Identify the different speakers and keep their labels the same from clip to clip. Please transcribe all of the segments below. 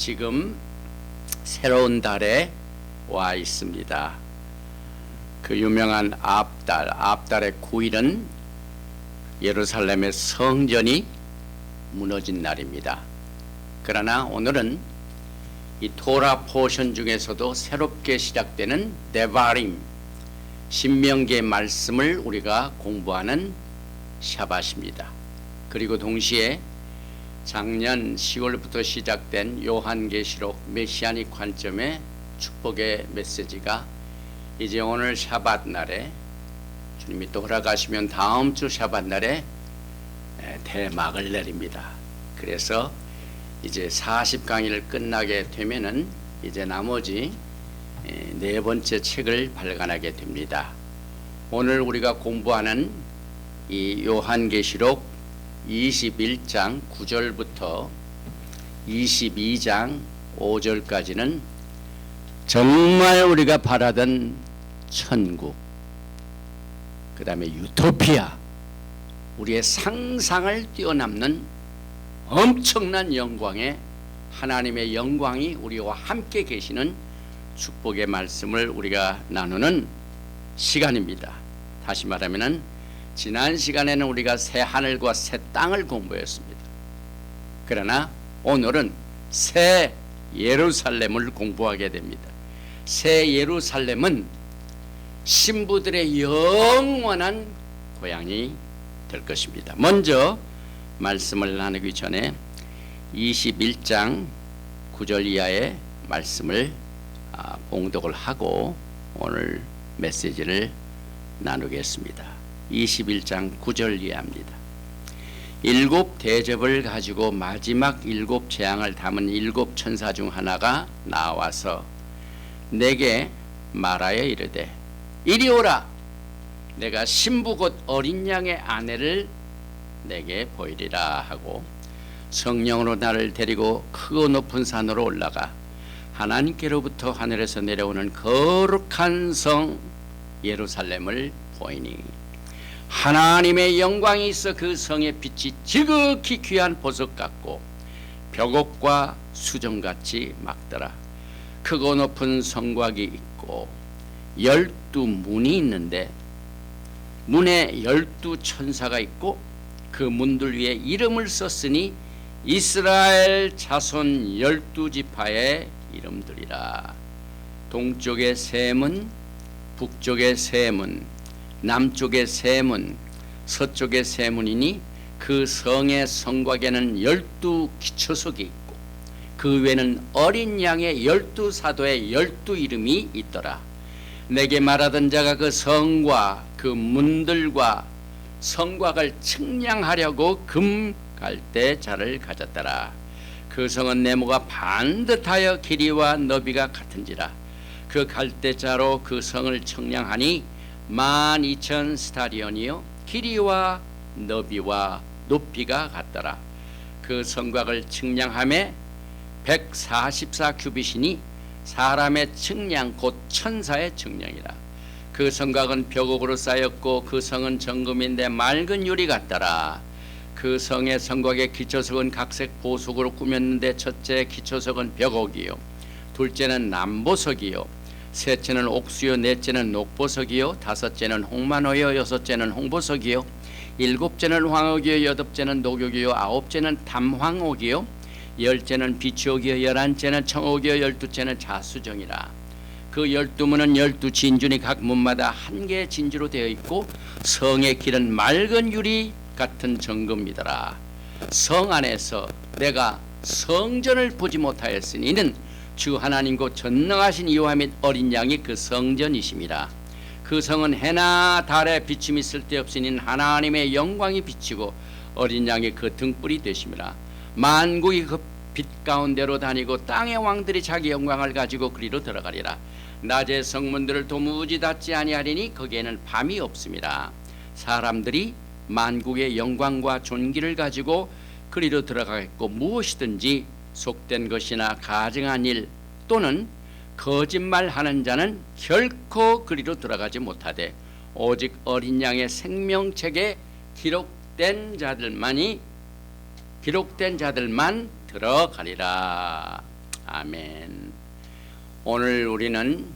Speaker 1: 지금 새로운 달에 와 있습니다. 그 유명한 앞달의 9일은 예루살렘의 성전이 무너진 날입니다. 그러나 오늘은 이 토라 포션 중에서도 새롭게 시작되는 데바림, 신명기의 말씀을 우리가 공부하는 샤밧입니다. 그리고 동시에 작년 10월부터 시작된 요한계시록 메시아닉 관점의 축복의 메시지가 이제 오늘 샤밧 날에 주님이 또 허락하시면 다음 주 샤밧 날에 대막을 내립니다. 그래서 이제 40강의를 끝나게 되면은 이제 나머지 네 번째 책을 발간하게 됩니다. 오늘 우리가 공부하는 이 요한계시록 21장 9절부터 22장 5절까지는 정말 우리가 바라던 천국, 그 다음에 유토피아, 우리의 상상을 뛰어넘는 엄청난 영광의 하나님의 영광이 우리와 함께 계시는 축복의 말씀을 우리가 나누는 시간입니다. 다시 말하면 지난 시간에는 우리가 새 하늘과 새 땅을 공부했습니다. 그러나 오늘은 새 예루살렘을 공부하게 됩니다. 새 예루살렘은 신부들의 영원한 고향이 될 것입니다. 먼저 말씀을 나누기 전에 21장 9절 이하의 말씀을 봉독을 하고 오늘 메시지를 나누겠습니다. 21장 9절 이하입니다. 일곱 대접을 가지고 마지막 일곱 재앙을 담은 일곱 천사 중 하나가 나와서 내게 말하여 이르되 이리 오라. 내가 신부 곧 어린 양의 아내를 내게 보이리라 하고 성령으로 나를 데리고 크고 높은 산으로 올라가 하나님께로부터 하늘에서 내려오는 거룩한 성 예루살렘을 보이니 하나님의 영광이 있어 그 성의 빛이 지극히 귀한 보석 같고 벽옥과 수정같이 막더라. 크고 높은 성곽이 있고 12문이 있는데 문에 12천사가 있고 그 문들 위에 이름을 썼으니 이스라엘 자손 12지파의 이름들이라. 동쪽의 세 문, 북쪽의 세 문, 남쪽의 세 문, 서쪽의 세 문이니 그 성의 성곽에는 12기초석이 있고 그 외에는 어린 양의 12사도의 12이름이 있더라. 내게 말하던 자가 그 성과 그 문들과 성곽을 측량하려고 금 갈대자를 가졌더라. 그 성은 네모가 반듯하여 길이와 너비가 같은지라. 그 갈대자로 그 성을 측량하니 12,000 스타리온이요 길이와 너비와 높이가 같더라. 그 성곽을 측량함에 144 규빗이니 사람의 측량 곧 천사의 측량이라. 그 성곽은 벽옥으로 쌓였고 그 성은 정금인데 맑은 유리 같더라. 그 성의 성곽의 기초석은 각색 보석으로 꾸몄는데 첫째 기초석은 벽옥이요 둘째는 남보석이요 셋째는 옥수요 넷째는 녹보석이요 다섯째는 홍만호요 여섯째는 홍보석이요 일곱째는 황옥이요 여덟째는 녹옥이요 아홉째는 담황옥이요 열째는 비추옥이요 열한째는 청옥이요 열두째는 자수정이라. 그 12문은 12진주니 각 문마다 한 개의 진주로 되어 있고 성의 길은 맑은 유리 같은 정금이더라. 성 안에서 내가 성전을 보지 못하였으니 이는 주 하나님 곧 전능하신 이와 및 어린 양이 그 성전이심이라. 그 성은 해나 달에 비침이 쓸데없으니 하나님의 영광이 비치고 어린 양이 그 등불이 되심이라. 만국이 그 빛 가운데로 다니고 땅의 왕들이 자기 영광을 가지고 그리로 들어가리라. 낮에 성문들을 도무지 닫지 아니하리니 거기에는 밤이 없음이라. 사람들이 만국의 영광과 존귀를 가지고 그리로 들어가겠고 무엇이든지 속된 것이나 가증한 일 또는 거짓말하는 자는 결코 그리로 들어가지 못하되 오직 어린 양의 생명책에 기록된 자들만 들어가리라. 아멘. 오늘 우리는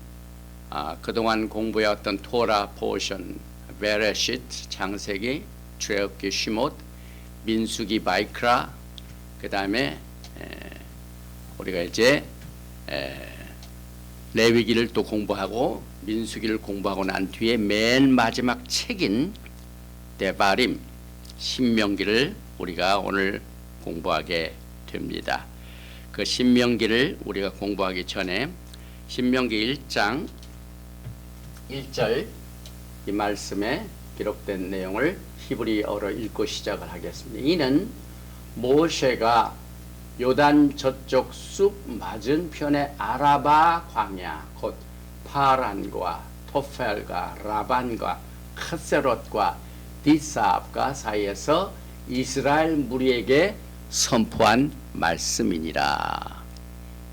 Speaker 1: 그동안 공부해왔던 토라 포션, 베레시트, 창세기, 출애굽기, 시못, 민수기, 바이크라, 그 다음에 우리가 이제 레위기를 또 공부하고 민수기를 공부하고 난 뒤에 맨 마지막 책인 데바림, 신명기를 우리가 오늘 공부하게 됩니다. 그 신명기를 우리가 공부하기 전에 신명기 1장 1절 이 말씀에 기록된 내용을 히브리어로 읽고 시작을 하겠습니다. 이는 모세가 요단 저쪽 숲 맞은편의 아라바 광야 곧 파란과 토펠과 라반과 크세롯과 디사압과 사이에서 이스라엘 무리에게 선포한 말씀이니라.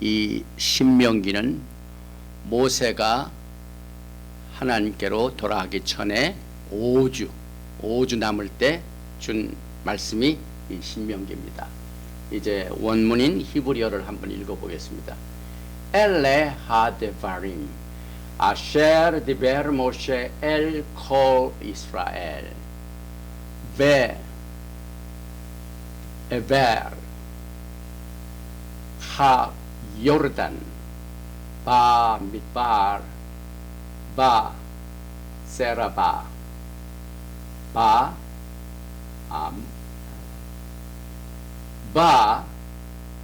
Speaker 1: 이 신명기는 모세가 하나님께로 돌아가기 전에 5주 남을 때 준 말씀이 이 신명기입니다. 이제 원문인 히브리어를 한번 읽어보겠습니다. 엘레 하데바림 아셰르 디베르 모셰 엘 콜 이스라엘 베 에베르 하 요르단 바 midbar 바 세라바 바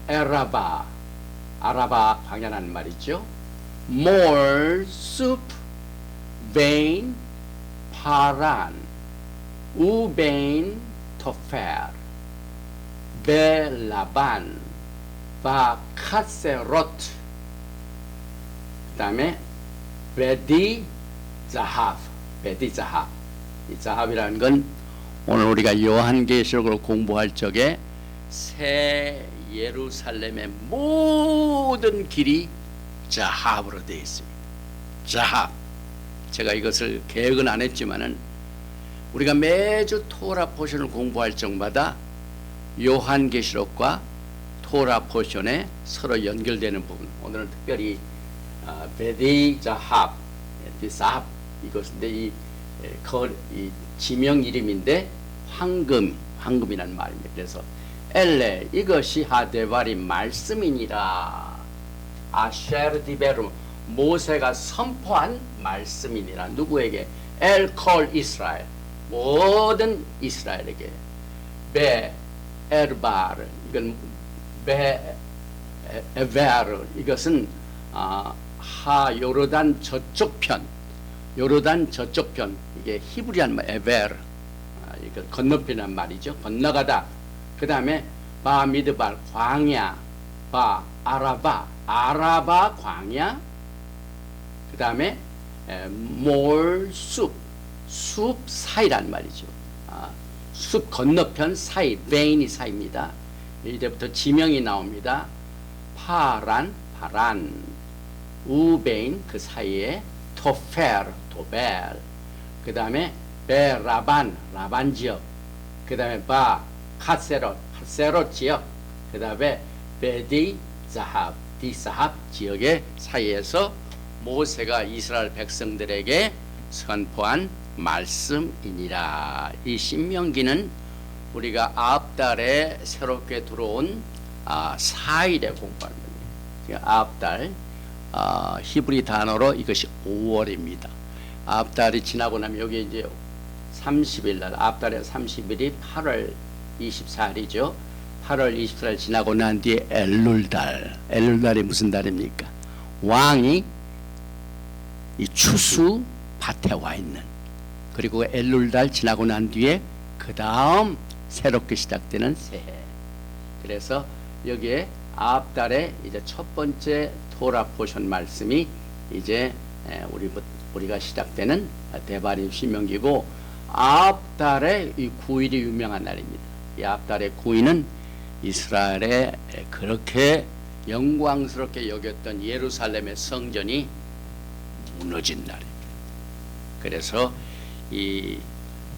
Speaker 1: 에라바 아라바 광야라는 말이죠. 몰 숲 베인 파란 우베인 토펠 베라반 바 카세로트 그 다음에 베디 자합 이 자합이라는 건 오늘 우리가 요한계시록을 공부할 적에 새 예루살렘의 모든 길이 자합으로 되어 있습니다. 자합. 제가 이것을 계획은 안 했지만은 우리가 매주 토라 포션을 공부할 적마다 요한계시록과 토라 포션에 서로 연결되는 부분. 오늘은 특별히 베디 자합, 디사합 이것인데 이 지명 이름인데 황금이라는 말입니다. 그래서 엘레 이것이 하데바림 말씀이니라. 아셰르 디베르 모세가 선포한 말씀이니라. 누구에게? 엘콜 이스라엘 모든 이스라엘에게. 베 에르바르 이건 베 에베르 이것은 하 요르단 저쪽 편 이게 히브리한 말 에베르 이거 건너편이란 말이죠. 건너가다. 그 다음에 바 미드발 광야 바 아라바 광야 그 다음에 몰 숲 사이란 말이죠. 숲 건너편 사이 베인이 사이입니다. 이제부터 지명이 나옵니다. 파란 우베인 그 사이에 토벨 그 다음에 베라반 지역 그 다음에 바 카세롯 지역 그 다음에 베디 자합 디사합 지역의 사이에서 모세가 이스라엘 백성들에게 선포한 말씀이니라. 이 신명기는 우리가 아합달에 새롭게 들어온 4일에 공부하는 겁니다. 아합달 히브리 단어로 이것이 5월입니다. 아합달이 지나고 나면 여기 이제 30일 날 아합달의 30일이 8월 24일이죠. 8월 24일 지나고 난 뒤에 엘룰달이 무슨 달입니까? 왕이 이 추수 밭에 와 있는. 그리고 엘룰달 지나고 난 뒤에 그 다음 새롭게 시작되는 새해. 그래서 여기에 아합달에 이제 첫 번째 토라 포션 말씀이 이제 우리가 시작되는 데바림 신명기고 아합달의 이 9일이 유명한 날입니다. 이 아합달의 9일은 이스라엘에 그렇게 영광스럽게 여겼던 예루살렘의 성전이 무너진 날입니다. 그래서 이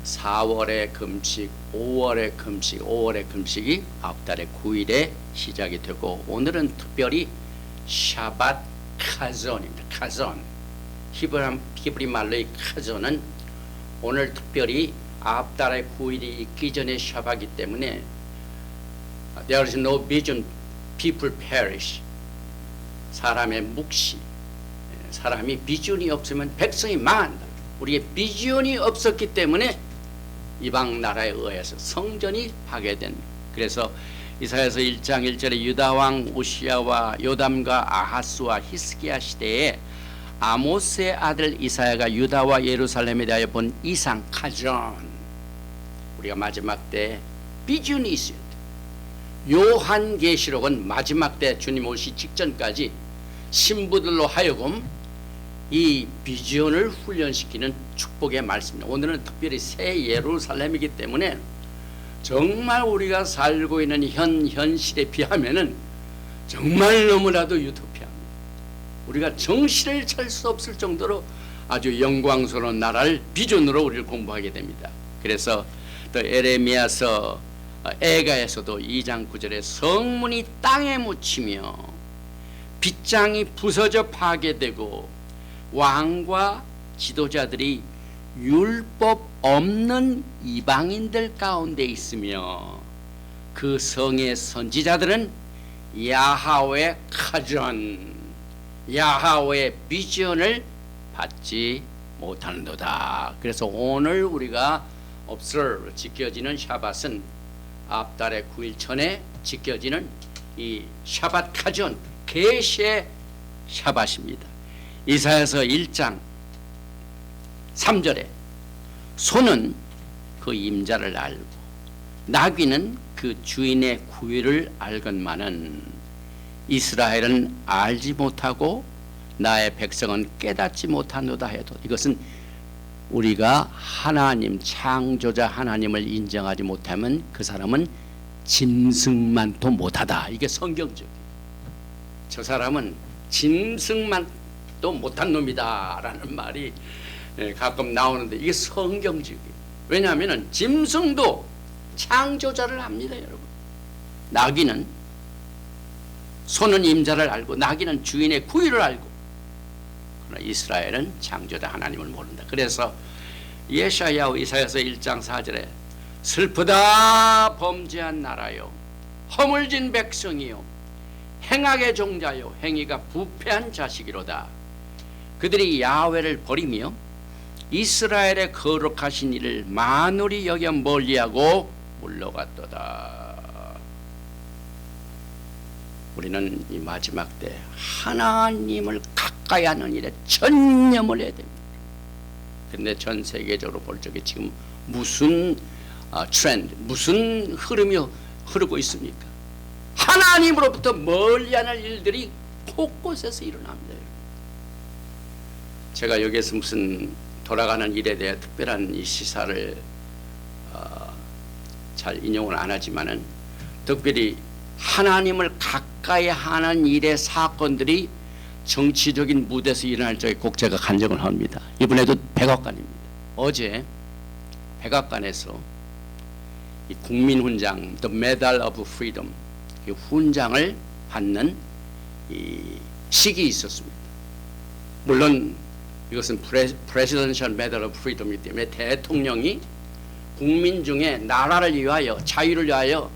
Speaker 1: 4월의 금식, 5월의 금식이 아홉달의 9일에 시작이 되고 오늘은 특별히 샤밧 카존입니다. 카존. 히브리 말로의 카존은 오늘 특별히 앞달의 9일이 있기 전에 샤밧이기 때문에 There is no vision, people perish. 사람의 묵시. 사람이 비전이 없으면 백성이 망한다. 우리의 비전이 없었기 때문에 이방 나라에 의해서 성전이 파괴된. 그래서 이사야서 1장 1절에 유다왕 우시야와 요담과 아하스와 히스기야 시대에 아모스의 아들 이사야가 유다와 예루살렘에 대하여 본 이상 카전. 우리가 마지막 때 비전이 있어야 돼. 요한계시록은 마지막 때 주님 오시 직전까지 신부들로 하여금 이 비전을 훈련시키는 축복의 말씀입니다. 오늘은 특별히 새 예루살렘이기 때문에 정말 우리가 살고 있는 현실에 비하면은 정말 너무나도 유토피아입니다. 우리가 정신을 찰 수 없을 정도로 아주 영광스러운 나라를 비전으로 우리를 공부하게 됩니다. 그래서 또 에레미야서 에가에서도 2장 9절에 성문이 땅에 묻히며 빗장이 부서져 파괴되고 왕과 지도자들이 율법 없는 이방인들 가운데 있으며 그 성의 선지자들은 야하웨 카전, 야하웨 비전을 받지 못하는도다. 그래서 오늘 우리가 observe 지켜지는 샤밧은 앞달의 9일 전에 지켜지는 이 샤밧 카전, 계시의 샤밧입니다. 이사야서 1장 3절에 소는 그 임자를 알고 나귀는 그 주인의 구유를 알건만은 이스라엘은 알지 못하고 나의 백성은 깨닫지 못하노다 해도, 이것은 우리가 하나님 창조자 하나님을 인정하지 못하면 그 사람은 짐승만도 못하다. 이게 성경적이에요. 저 사람은 짐승만도 못한 놈이다 라는 말이 가끔 나오는데 이게 성경적이에요. 왜냐하면 짐승도 창조자를 압니다. 여러분. 나귀는 소는 임자를 알고 나귀는 주인의 구유를 알고, 그러나 이스라엘은 창조자 하나님을 모른다. 그래서 예샤야hu 이사야서 1장 4절에 슬프다 범죄한 나라요 허물진 백성이요 행악의 종자요 행위가 부패한 자식이로다. 그들이 야훼를 버리며 이스라엘의 거룩하신 이를 만홀히 여겨 멀리하고 물러갔도다. 우리는 이 마지막 때 하나님을 가까이 하는 일에 전념을 해야 됩니다. 그런데 전 세계적으로 볼 적에 지금 무슨 트렌드, 무슨 흐름이 흐르고 있습니까? 하나님으로부터 멀리하는 일들이 곳곳에서 일어납니다. 제가 여기에서 무슨 돌아가는 일에 대해 특별한 이 시사를 잘 인용을 안 하지만은 특별히 하나님을 가까이 하는 일의 사건들이 정치적인 무대에서 일어날 적에 꼭 제가 간증을 합니다. 이번에도 백악관입니다. 어제 백악관에서 이 국민훈장, The Medal of Freedom, 이 훈장을 받는 이 식이 있었습니다. 물론 이것은 Presidential Medal of Freedom이기 때문에 대통령이 국민 중에 나라를 위하여 자유를 위하여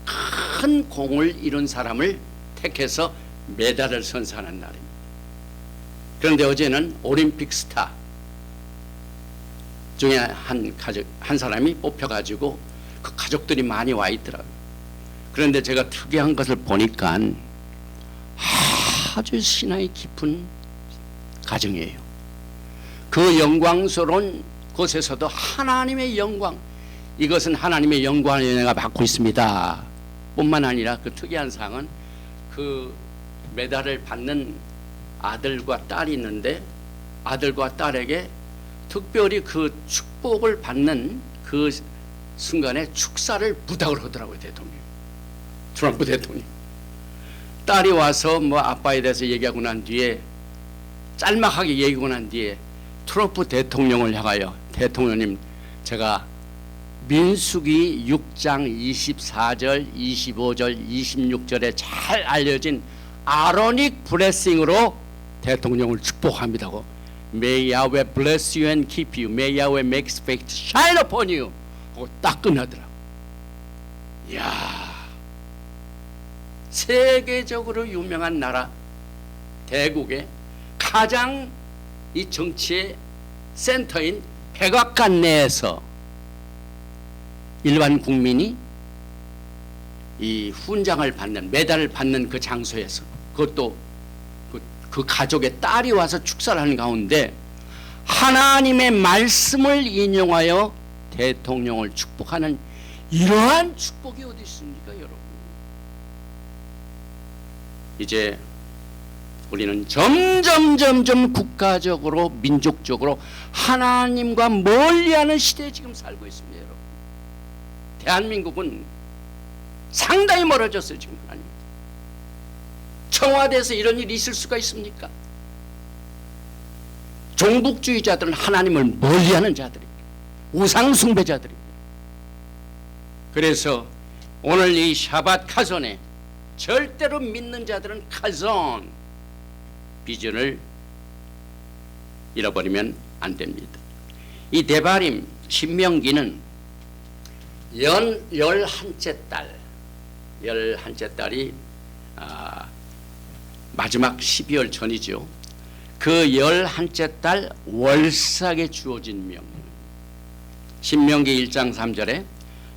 Speaker 1: 큰 공을 이룬 사람을 택해서 메달을 선사하는 날입니다. 그런데 어제는 올림픽 스타 중에 한 사람이 뽑혀가지고 그 가족들이 많이 와 있더라고요. 그런데 제가 특이한 것을 보니까 아주 신앙이 깊은 가정이에요. 그 영광스러운 곳에서도 하나님의 영광, 이것은 하나님의 영광을 내가 받고 있습니다 뿐만 아니라 그 특이한 사항은 그 메달을 받는 아들과 딸이 있는데 아들과 딸에게 특별히 그 축복을 받는 그 순간에 축사를 부탁을 하더라고요. 대통령, 트럼프 대통령. 딸이 와서 뭐 아빠에 대해서 얘기하고 난 뒤에 짤막하게 얘기하고 난 뒤에 트럼프 대통령을 향하여 대통령님, 제가 민수기 6장 24절, 25절, 26절에 잘 알려진 아로닉 블레싱으로 대통령을 축복합니다고. May Yahweh bless you and keep you. May Yahweh make his face shine upon you. 하고 딱 끝나더라. 이야, 세계적으로 유명한 나라 대국의 가장 이 정치의 센터인 백악관 내에서 일반 국민이 이 훈장을 받는, 메달을 받는 그 장소에서, 그것도 그 가족의 딸이 와서 축사를 하는 가운데 하나님의 말씀을 인용하여 대통령을 축복하는 이러한 축복이 어디 있습니까, 여러분? 이제 우리는 점점 국가적으로, 민족적으로 하나님과 멀리하는 시대에 지금 살고 있습니다, 여러분. 대한민국은 상당히 멀어졌어요, 지금 하나님. 청와대에서 이런 일이 있을 수가 있습니까? 종북주의자들은 하나님을 멀리하는 자들입니다. 우상숭배자들입니다. 그래서 오늘 이 샤밧 카존에 절대로 믿는 자들은 카존 비전을 잃어버리면 안 됩니다. 이 데바림 신명기는 열한째 달이 마지막 12월 전이죠. 그 열한째 달 월삭에 주어진 명령. 신명기 1장 3절에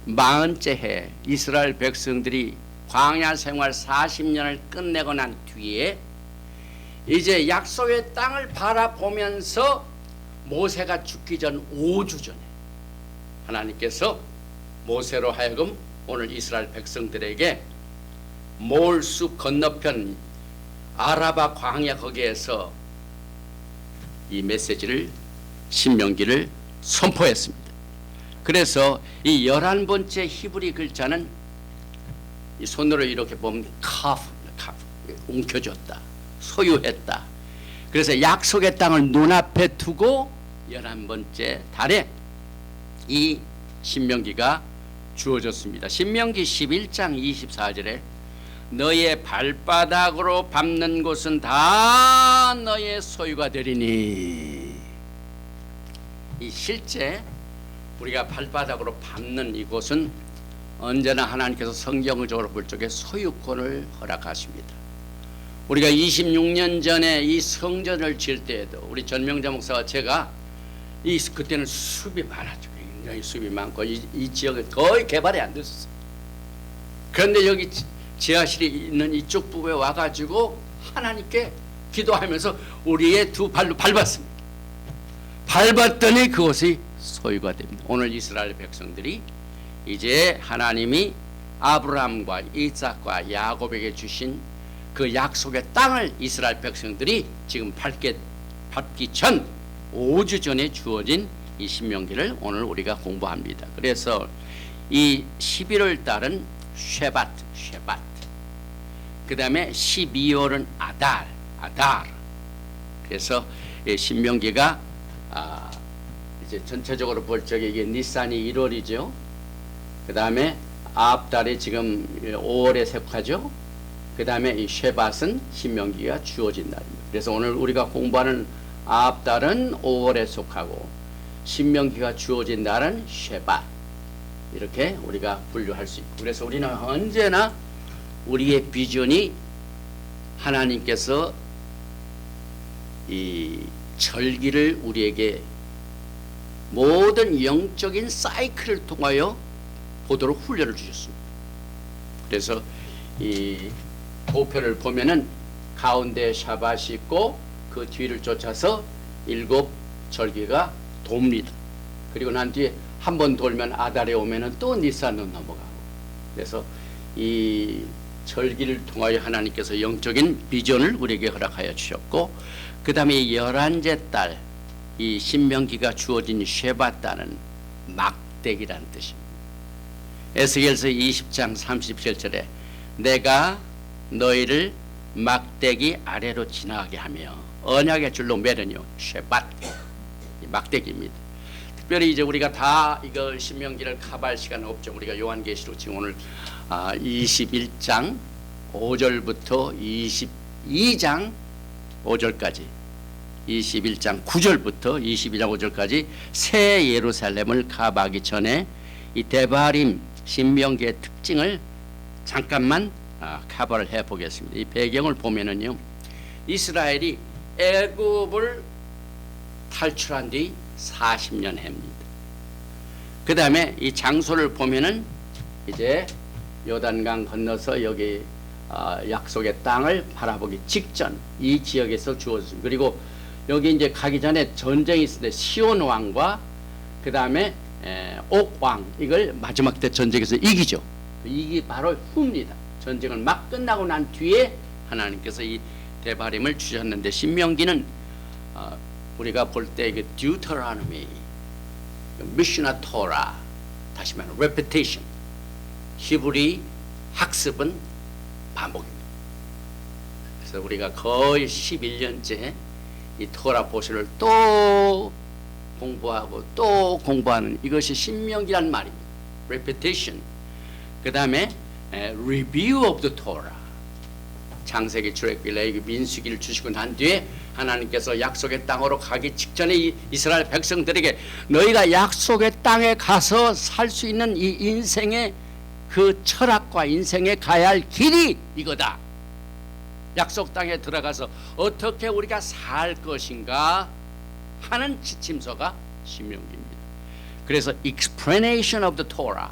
Speaker 1: 40째 해 이스라엘 백성들이 광야 생활 40년을 끝내고 난 뒤에 이제 약속의 땅을 바라보면서 모세가 죽기 전 5주 전에 하나님께서 모세로 하여금 오늘 이스라엘 백성들에게 몰숲 건너편 아라바 광야 거기에서 이 메시지를, 신명기를 선포했습니다. 그래서 이 11번째 히브리 글자는 이 손으로 이렇게 보면 카프, 움켜쥐었다, 소유했다. 그래서 약속의 땅을 눈앞에 두고 11번째 달에 이 신명기가 주어졌습니다. 신명기 11장 24절에 너의 발바닥으로 밟는 곳은 다 너의 소유가 되리니. 이 실제 우리가 발바닥으로 밟는 이곳은 언제나 하나님께서 성경적으로 볼 적에 소유권을 허락하십니다. 우리가 26년 전에 이 성전을 지을 때에도 우리 전명자 목사와 제가 그때는 숲이 많았죠. 굉장히 숲이 많고 이 지역은 거의 개발이 안 됐었어요. 그런데 여기 지하실이 있는 이쪽 부부에 와가지고 하나님께 기도하면서 우리의 두 발로 밟았습니다. 밟았더니 그것이 소유가 됩니다. 오늘 이스라엘 백성들이 이제 하나님이 아브라함과 이삭과 야곱에게 주신 그 약속의 땅을 이스라엘 백성들이 지금 밟기 전 5주 전에 주어진 이 신명기를 오늘 우리가 공부합니다. 그래서 이 11월 달은 쉐밧. 그 다음에 12월은 아달. 그래서 신명기가 이제 전체적으로 볼 적에 이게 니산이 1월이죠. 그 다음에 아합달이 지금 5월에 속하죠. 그 다음에 이 쉐밧은 신명기가 주어진 날입니다. 그래서 오늘 우리가 공부하는 아합달은 5월에 속하고 신명기가 주어진 날은 쉐밧. 이렇게 우리가 분류할 수 있고, 그래서 우리는 언제나 우리의 비전이 하나님께서 이 절기를 우리에게 모든 영적인 사이클을 통하여 보도록 훈련을 주셨습니다. 그래서 이 도표를 보면은 가운데 샤밧이 있고 그 뒤를 쫓아서 7 절기가 돕니다. 그리고 난 뒤에 한 번 돌면 아달에 오면은 또 니산으로 넘어가고. 그래서 이 절기를 통하여 하나님께서 영적인 비전을 우리에게 허락하여 주셨고, 그 다음에 11째 달, 이 신명기가 주어진 쉐밧 달은 막대기라는 뜻입니다. 에스겔서 20장 37절에 내가 너희를 막대기 아래로 지나가게 하며 언약의 줄로 매르뇨. 쉐밧, 막대기입니다. 특별히 이제 우리가 다 이거 신명기를 커버할 시간은 없죠. 우리가 요한계시록 지금 오늘 21장 5절부터 22장 5절까지 21장 9절부터 22장 5절까지 새 예루살렘을 가봐기 전에 이 데바림 신명기의 특징을 잠깐만 커버를 해보겠습니다. 이 배경을 보면은요, 이스라엘이 애굽을 탈출한 뒤 40년 해입니다. 그 다음에 이 장소를 보면은 이제 요단강 건너서 여기 약속의 땅을 바라보기 직전 이 지역에서 주어졌습니다. 그리고 여기 이제 가기 전에 전쟁이 있었는데 시온 왕과 그 다음에 옥 왕, 이걸 마지막 때 전쟁에서 이기죠. 이게 바로 후입니다. 전쟁을 막 끝나고 난 뒤에 하나님께서 이 데바림을 주셨는데, 신명기는 우리가 볼 때 그 듀터라노미, 미슈나 토라, 다시 말하면 레피테이션, 히브리 학습은 반복입니다. 그래서 우리가 거의 11년째 이 토라 보시를 또 공부하고 또 공부하는, 이것이 신명기란 말입니다. repetition. 그 다음에 review of the Torah. 창세기, 출애굽기, 레위기, 민수기를 주시고 난 뒤에 하나님께서 약속의 땅으로 가기 직전에 이 이스라엘 백성들에게 너희가 약속의 땅에 가서 살 수 있는 이 인생의 그 철학과 인생에 가야 할 길이 이거다. 약속 땅에 들어가서 어떻게 우리가 살 것인가 하는 지침서가 신명기입니다. 그래서 explanation of the Torah,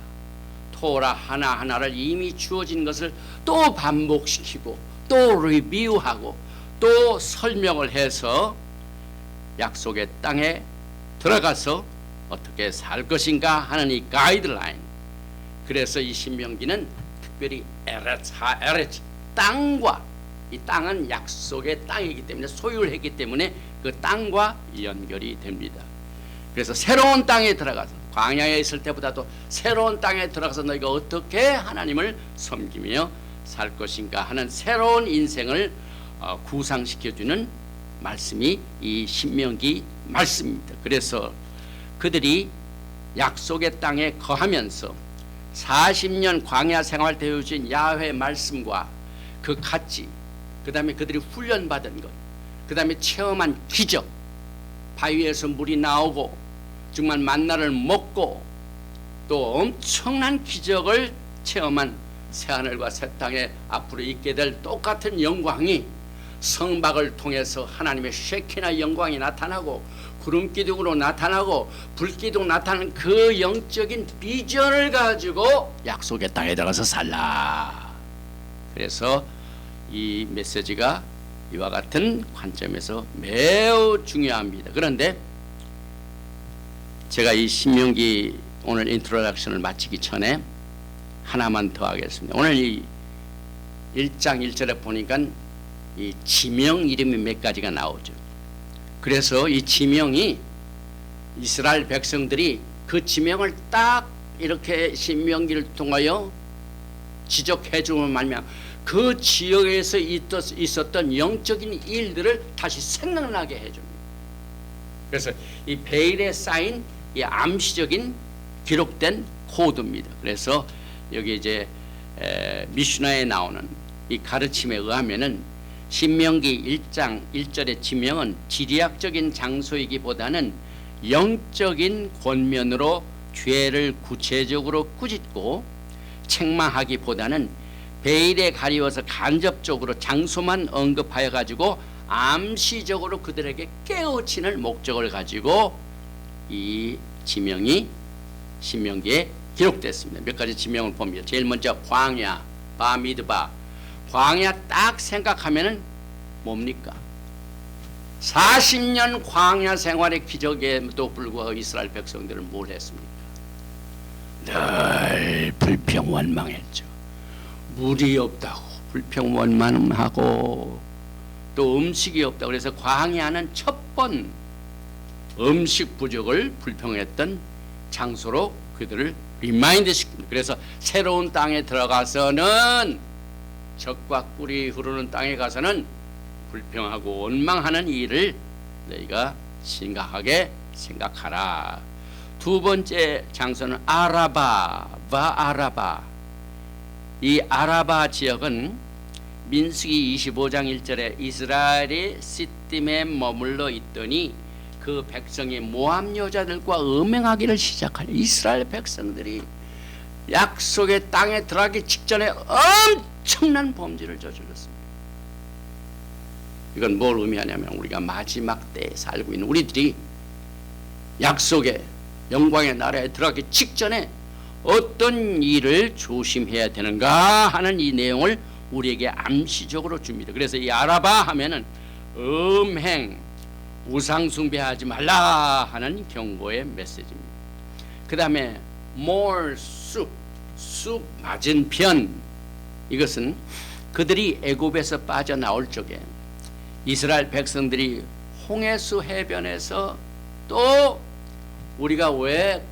Speaker 1: 토라 하나하나를 이미 주어진 것을 또 반복시키고 또 리뷰하고 또 설명을 해서 약속의 땅에 들어가서 어떻게 살 것인가 하는 이 가이드라인. 그래서 이 신명기는 특별히 에레츠, 땅과, 이 땅은 약속의 땅이기 때문에, 소유를 했기 때문에 그 땅과 연결이 됩니다. 그래서 새로운 땅에 들어가서, 광야에 있을 때보다도 새로운 땅에 들어가서 너희가 어떻게 하나님을 섬기며 살 것인가 하는 새로운 인생을 구상시켜주는 말씀이 이 신명기 말씀입니다. 그래서 그들이 약속의 땅에 거하면서 40년 광야 생활 때 주신 야훼 말씀과 그 가치, 그 다음에 그들이 훈련받은 것, 그 다음에 체험한 기적, 바위에서 물이 나오고 정말 만나를 먹고 또 엄청난 기적을 체험한 새하늘과 새 땅에 앞으로 있게 될 똑같은 영광이 성막을 통해서 하나님의 쉐키나 영광이 나타나고 구름기둥으로 나타나고 불기둥 나타나는 그 영적인 비전을 가지고 약속의 땅에 들어가서 살라. 그래서 이 메시지가 이와 같은 관점에서 매우 중요합니다. 그런데 제가 이 신명기 오늘 인트로덕션을 마치기 전에 하나만 더 하겠습니다. 오늘 이 1장 1절에 보니까 이 지명 이름이 몇 가지가 나오죠. 그래서 이 지명이 이스라엘 백성들이 그 지명을 딱 이렇게 신명기를 통하여 지적해 주면 말미암아 그 지역에서 있었던 영적인 일들을 다시 생각나게 해줍니다. 그래서 이 베일에 쌓인 이 암시적인 기록된 코드입니다. 그래서 여기 이제 미슈나에 나오는 이 가르침에 의하면은 신명기 1장 1절의 지명은 지리학적인 장소이기보다는 영적인 권면으로 죄를 구체적으로 꾸짖고 책망하기보다는 베일에 가리워서 간접적으로 장소만 언급하여 가지고 암시적으로 그들에게 깨우치는 목적을 가지고 이 지명이 신명기에 기록됐습니다. 몇 가지 지명을 봅니다. 제일 먼저 광야, 바미드바. 광야 딱 생각하면은 뭡니까? 40년 광야 생활의 기적에도 불구하고 이스라엘 백성들은 뭘 했습니까? 늘 불평원망했죠. 물이 없다고 불평원망하고 또 음식이 없다고. 그래서 광야는 첫 번 음식 부족을 불평했던 장소로 그들을 리마인드 시킵니다. 그래서 새로운 땅에 들어가서는 적과 꿀이 흐르는 땅에 가서는 불평하고 원망하는 일을 너희가 심각하게 생각하라. 두 번째 장소는 아라바. 이 아라바 지역은 민수기 25장 1절에 이스라엘이 시딤에 머물러 있더니 그 백성이 모압 여자들과 음행하기를 시작하니 이스라엘 백성들이 약속의 땅에 들어가기 직전에 엄청난 범죄를 저질렀습니다. 이건 뭘 의미하냐면 우리가 마지막 때에 살고 있는 우리들이 약속의 영광의 나라에 들어가기 직전에 어떤 일을 조심해야 되는가 하는 이 내용을 우리에게 암시적으로 줍니다. 그래서 이 알아봐 하면은 음행, 우상 숭배하지 말라 하는 경고의 메시지입니다. 그 다음에 more 쑥 맞은편, 이것은 그들이 애굽에서 빠져나올 적에 이스라엘 백성들이 홍해수 해변에서 또 우리가 왜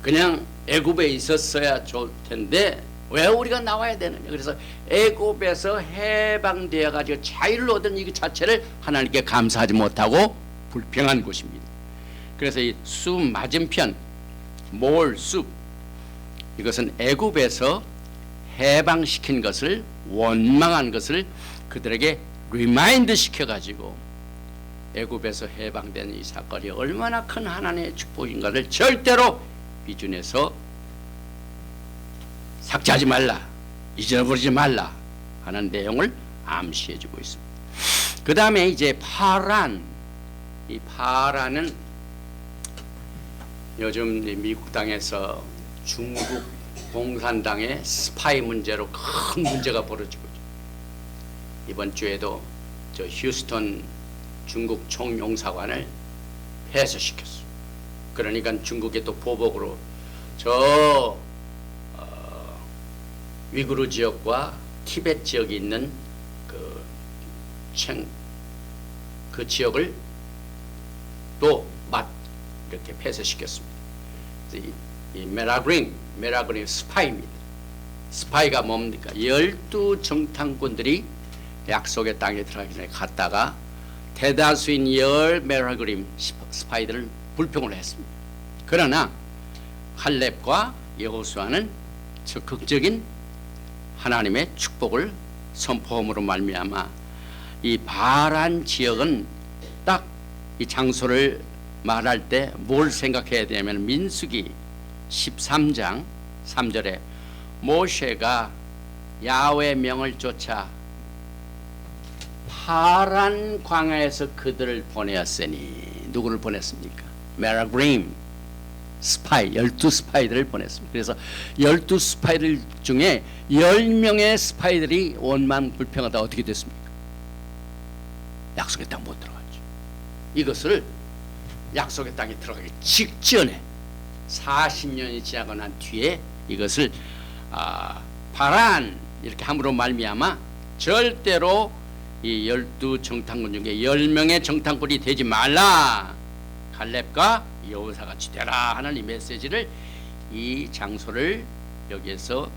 Speaker 1: 그냥 애굽에 있었어야 좋을 텐데 왜 우리가 나와야 되느냐. 그래서 애굽에서 해방되어 가지고 자유를 얻은 이 자체를 하나님께 감사하지 못하고 불평한 곳입니다. 그래서 이 숲 맞은편 숲, 이것은 애굽에서 해방시킨 것을, 원망한 것을 그들에게 리마인드 시켜가지고 애굽에서 해방된 이 사건이 얼마나 큰 하나님의 축복인가를 절대로 비준해서 삭제하지 말라, 잊어버리지 말라 하는 내용을 암시해주고 있습니다. 그 다음에 이제 파란, 이 파란은 요즘 미국 땅에서 중국 공산당의 스파이 문제로 큰 문제가 벌어지고 있죠. 이번 주에도 저 휴스턴 중국 총영사관을 폐쇄시켰어요. 그러니까 중국이 또 보복으로 저 위구르 지역과 티베트 지역이 있는 그 지역을 또 이렇게 폐쇄시켰습니다. 이 메라그림 스파이입니다. 스파이가 뭡니까? 12정탐꾼들이 약속의 땅에 들어가기 전에 갔다가 대다수인 메라그림 스파이들을 불평을 했습니다. 그러나 칼렙과 여호수아는 적극적인 하나님의 축복을 선포함으로 말미암아 이 바란 지역은 딱 이 장소를 말할 때 뭘 생각해야 되냐면 민수기 13장 3절에 모세가 야훼의 명을 쫓아 파란 광야에서 그들을 보내었으니, 누구를 보냈습니까? 메라그림 스파이, 12스파이들을 보냈습니다. 그래서 12스파이들 중에 10명의 스파이들이 원망 불평하다 어떻게 됐습니까? 약속의 땅 못 들어갔죠. 이것을 약속의 땅에 들어가기 직전에 40년이 지나고 난 뒤에 이것을 바란 이렇게 함으로 말미암아 절대로 이 12정탐꾼 중에 10명의 정탐꾼이 되지 말라, 갈렙과 여호사같이 되라 하는 이 메시지를, 이 장소를 여기에서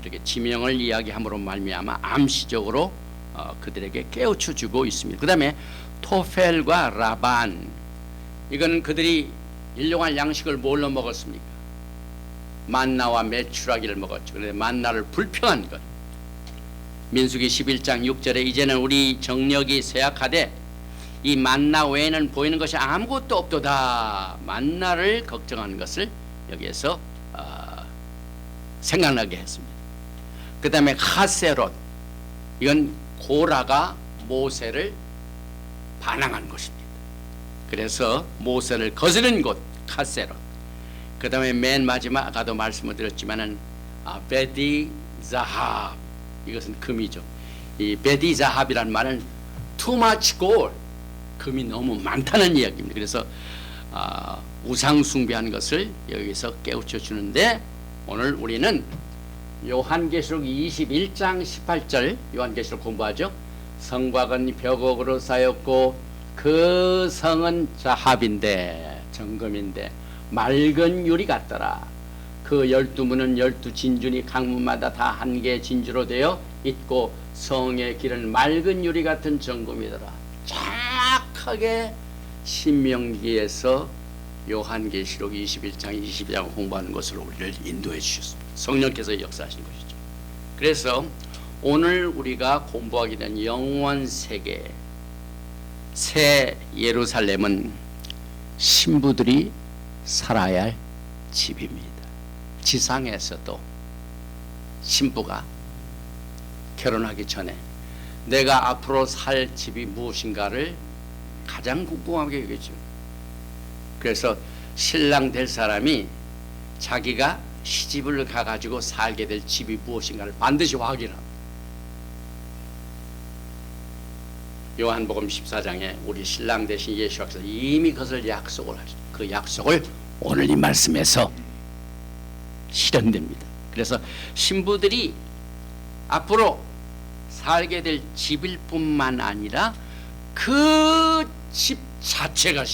Speaker 1: 이렇게 지명을 이야기함으로 말미암아 암시적으로 그들에게 깨우쳐 주고 있습니다. 그 다음에 토펠과 라반, 이건 그들이 일용할 양식을 뭘로 먹었습니까? 만나와 메추라기를 먹었죠. 그런데 만나를 불평한 것. 민수기 11장 6절에 이제는 우리 정력이 쇠약하되 이 만나 외에는 보이는 것이 아무것도 없도다. 만나를 걱정하는 것을 여기에서 생각나게 했습니다. 그 다음에 하세롯, 이건 고라가 모세를 반항한 곳입니다. 그래서 모세를 거스른 곳 하세롯. 그 다음에 맨 마지막 아까도 말씀을 드렸지만은 베디 자합, 이것은 금이죠. 이 베디 자합이란 말은 too much gold, 금이 너무 많다는 이야기입니다. 그래서 우상 숭배하는 것을 여기서 깨우쳐 주는데, 오늘 우리는 요한계시록 21장 18절 요한계시록 공부하죠. 성곽은 벽옥으로 쌓였고 그 성은 자합인데, 정금인데 맑은 유리 같더라. 그 12문은 12진주니 강문마다 다 한 개의 진주로 되어 있고 성의 길은 맑은 유리 같은 정금이더라. 정확하게 신명기에서 요한계시록 21장 22장 공부하는 것으로 우리를 인도해 주셨습니다. 성령께서 역사하신 것이죠. 그래서 오늘 우리가 공부하게 된 영원 세계 새 예루살렘은 신부들이 살아야 할 집입니다. 지상에서도 신부가 결혼하기 전에 내가 앞으로 살 집이 무엇인가를 가장 궁금하게 여기죠. 그래서 신랑 될 사람이 자기가 시집을 가가지고 살게 될 집이 무엇인가를 반드시 확인합니다. 요한복음 14장에 우리 신랑 대신 예수께서 이미 그것을 약속을 하죠. 그 약속을 오늘 이 말씀에서 실현됩니다. 그래서 신부들이 앞으로 살게 될 집일 뿐만 아니라 그 집 자체가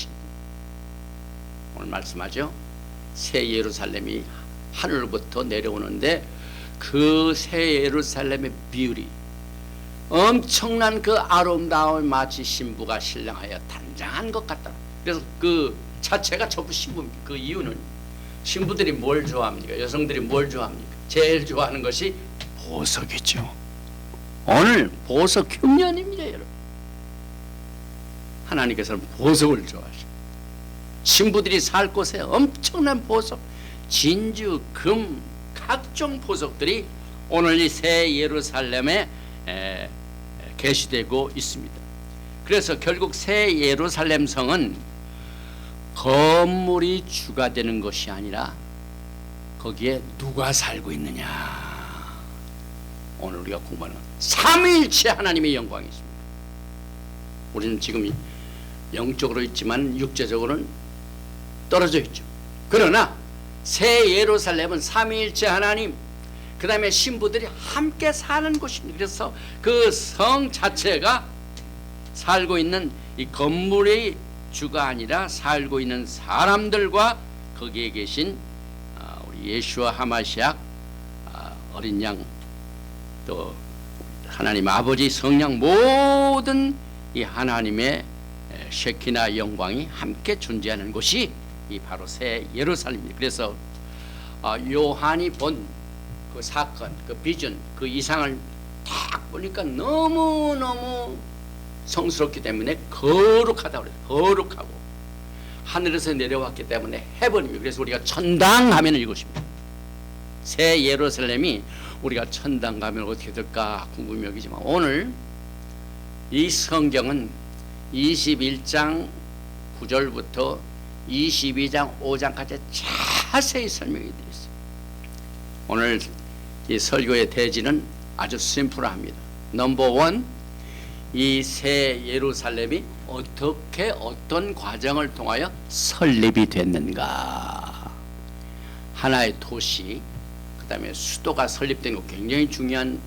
Speaker 1: 오늘 말씀하죠. 새 예루살렘이 하늘로부터 내려오는데 그 새 예루살렘의 비율이 엄청난 그 아름다움을 마치 신부가 신랑하여 단장한 것 같다. 그래서 그 자체가 전부 신부입니다. 그 이유는 신부들이 뭘 좋아합니까? 여성들이 뭘 좋아합니까? 제일 좋아하는 것이 보석이죠. 오늘 보석 흉년입니다, 여러분. 하나님께서는 보석을 좋아하시고 신부들이 살 곳에 엄청난 보석, 진주, 금, 각종 보석들이 오늘 이 새 예루살렘에 계시되고 있습니다. 그래서 결국 새 예루살렘 성은 건물이 주가 되는 것이 아니라 거기에 누가 살고 있느냐. 오늘 우리가 공부하는 삼위일체 하나님의 영광이 있습니다. 우리는 지금 영적으로 있지만 육체적으로는 떨어져 있죠. 그러나 새 예루살렘은 삼위일체 하나님, 그 다음에 신부들이 함께 사는 곳입니다. 그래서 그 성 자체가 살고 있는 이 건물의 주가 아니라 살고 있는 사람들과 거기에 계신 우리 예수와 하마시약, 어린 양, 또 하나님 아버지 성령, 모든 이 하나님의 쉐키나 영광이 함께 존재하는 곳이 이 바로 새 예루살렘입니다. 그래서 요한이 본 그 사건, 그 비전, 그 이상을 딱 보니까 너무너무 성스럽기 때문에 거룩하다고 그래요. 거룩하고 하늘에서 내려왔기 때문에 헤븐입니다. 그래서 우리가 천당 가면 이것입니다. 새 예루살렘이 우리가 천당 가면 어떻게 될까 궁금히 여기지만 오늘 이 성경은 21장 9절부터 22장 5장까지 자세히 설명이 되어 있습니다. 오늘 이 설교의 대지는 아주 심플합니다. 넘버 원, 이 새 예루살렘이 어떻게 어떤 과정을 통하여 설립이 됐는가. 하나의 도시, 그 다음에 수도가 설립된 것 굉장히 중요한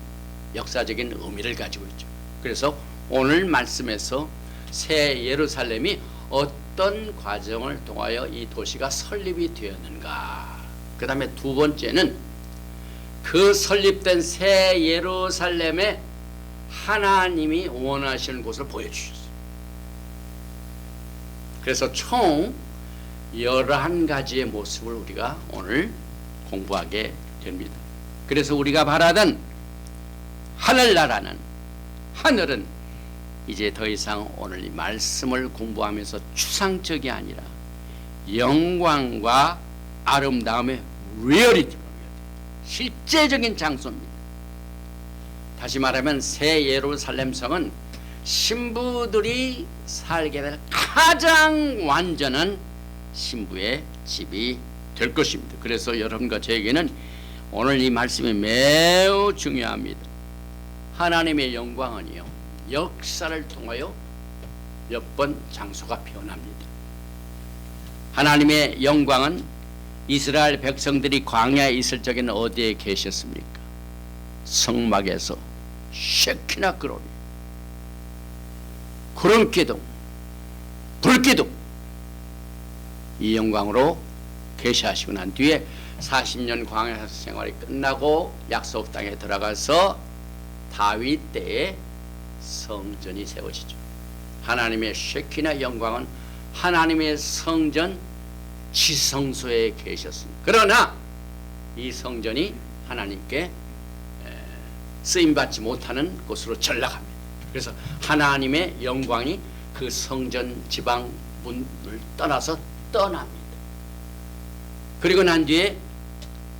Speaker 1: 역사적인 의미를 가지고 있죠. 그래서 오늘 말씀에서 새 예루살렘이 어떤 과정을 통하여 이 도시가 설립이 되었는가. 그 다음에 두 번째는 그 설립된 새 예루살렘에 하나님이 원하시는 곳을 보여주셨어요. 그래서 총 11가지의 모습을 우리가 오늘 공부하게 됩니다. 그래서 우리가 바라던 하늘나라는, 하늘은 이제 더 이상 오늘 이 말씀을 공부하면서 추상적이 아니라 영광과 아름다움의 리얼리티, 실제적인 장소입니다. 다시 말하면 새 예루살렘 성은 신부들이 살게 될 가장 완전한 신부의 집이 될 것입니다. 그래서 여러분과 저에게는 오늘 이 말씀이 매우 중요합니다. 하나님의 영광은요, 역사를 통하여 몇 번 장소가 변합니다. 하나님의 영광은 이스라엘 백성들이 광야에 있을 적에는 어디에 계셨습니까? 성막에서 쉐키나 그로리, 구름 기둥, 불 기둥, 이 영광으로 계시하시고 난 뒤에 40년 광야 생활이 끝나고 약속 땅에 들어가서 다윗 때에 성전이 세워지죠. 하나님의 쉐키나 영광은 하나님의 성전 지성소에 계셨습니다. 그러나 이 성전이 하나님께 쓰임받지 못하는 곳으로 전락합니다. 그래서 하나님의 영광이 그 성전 지방 문을 떠나서 떠납니다. 그리고 난 뒤에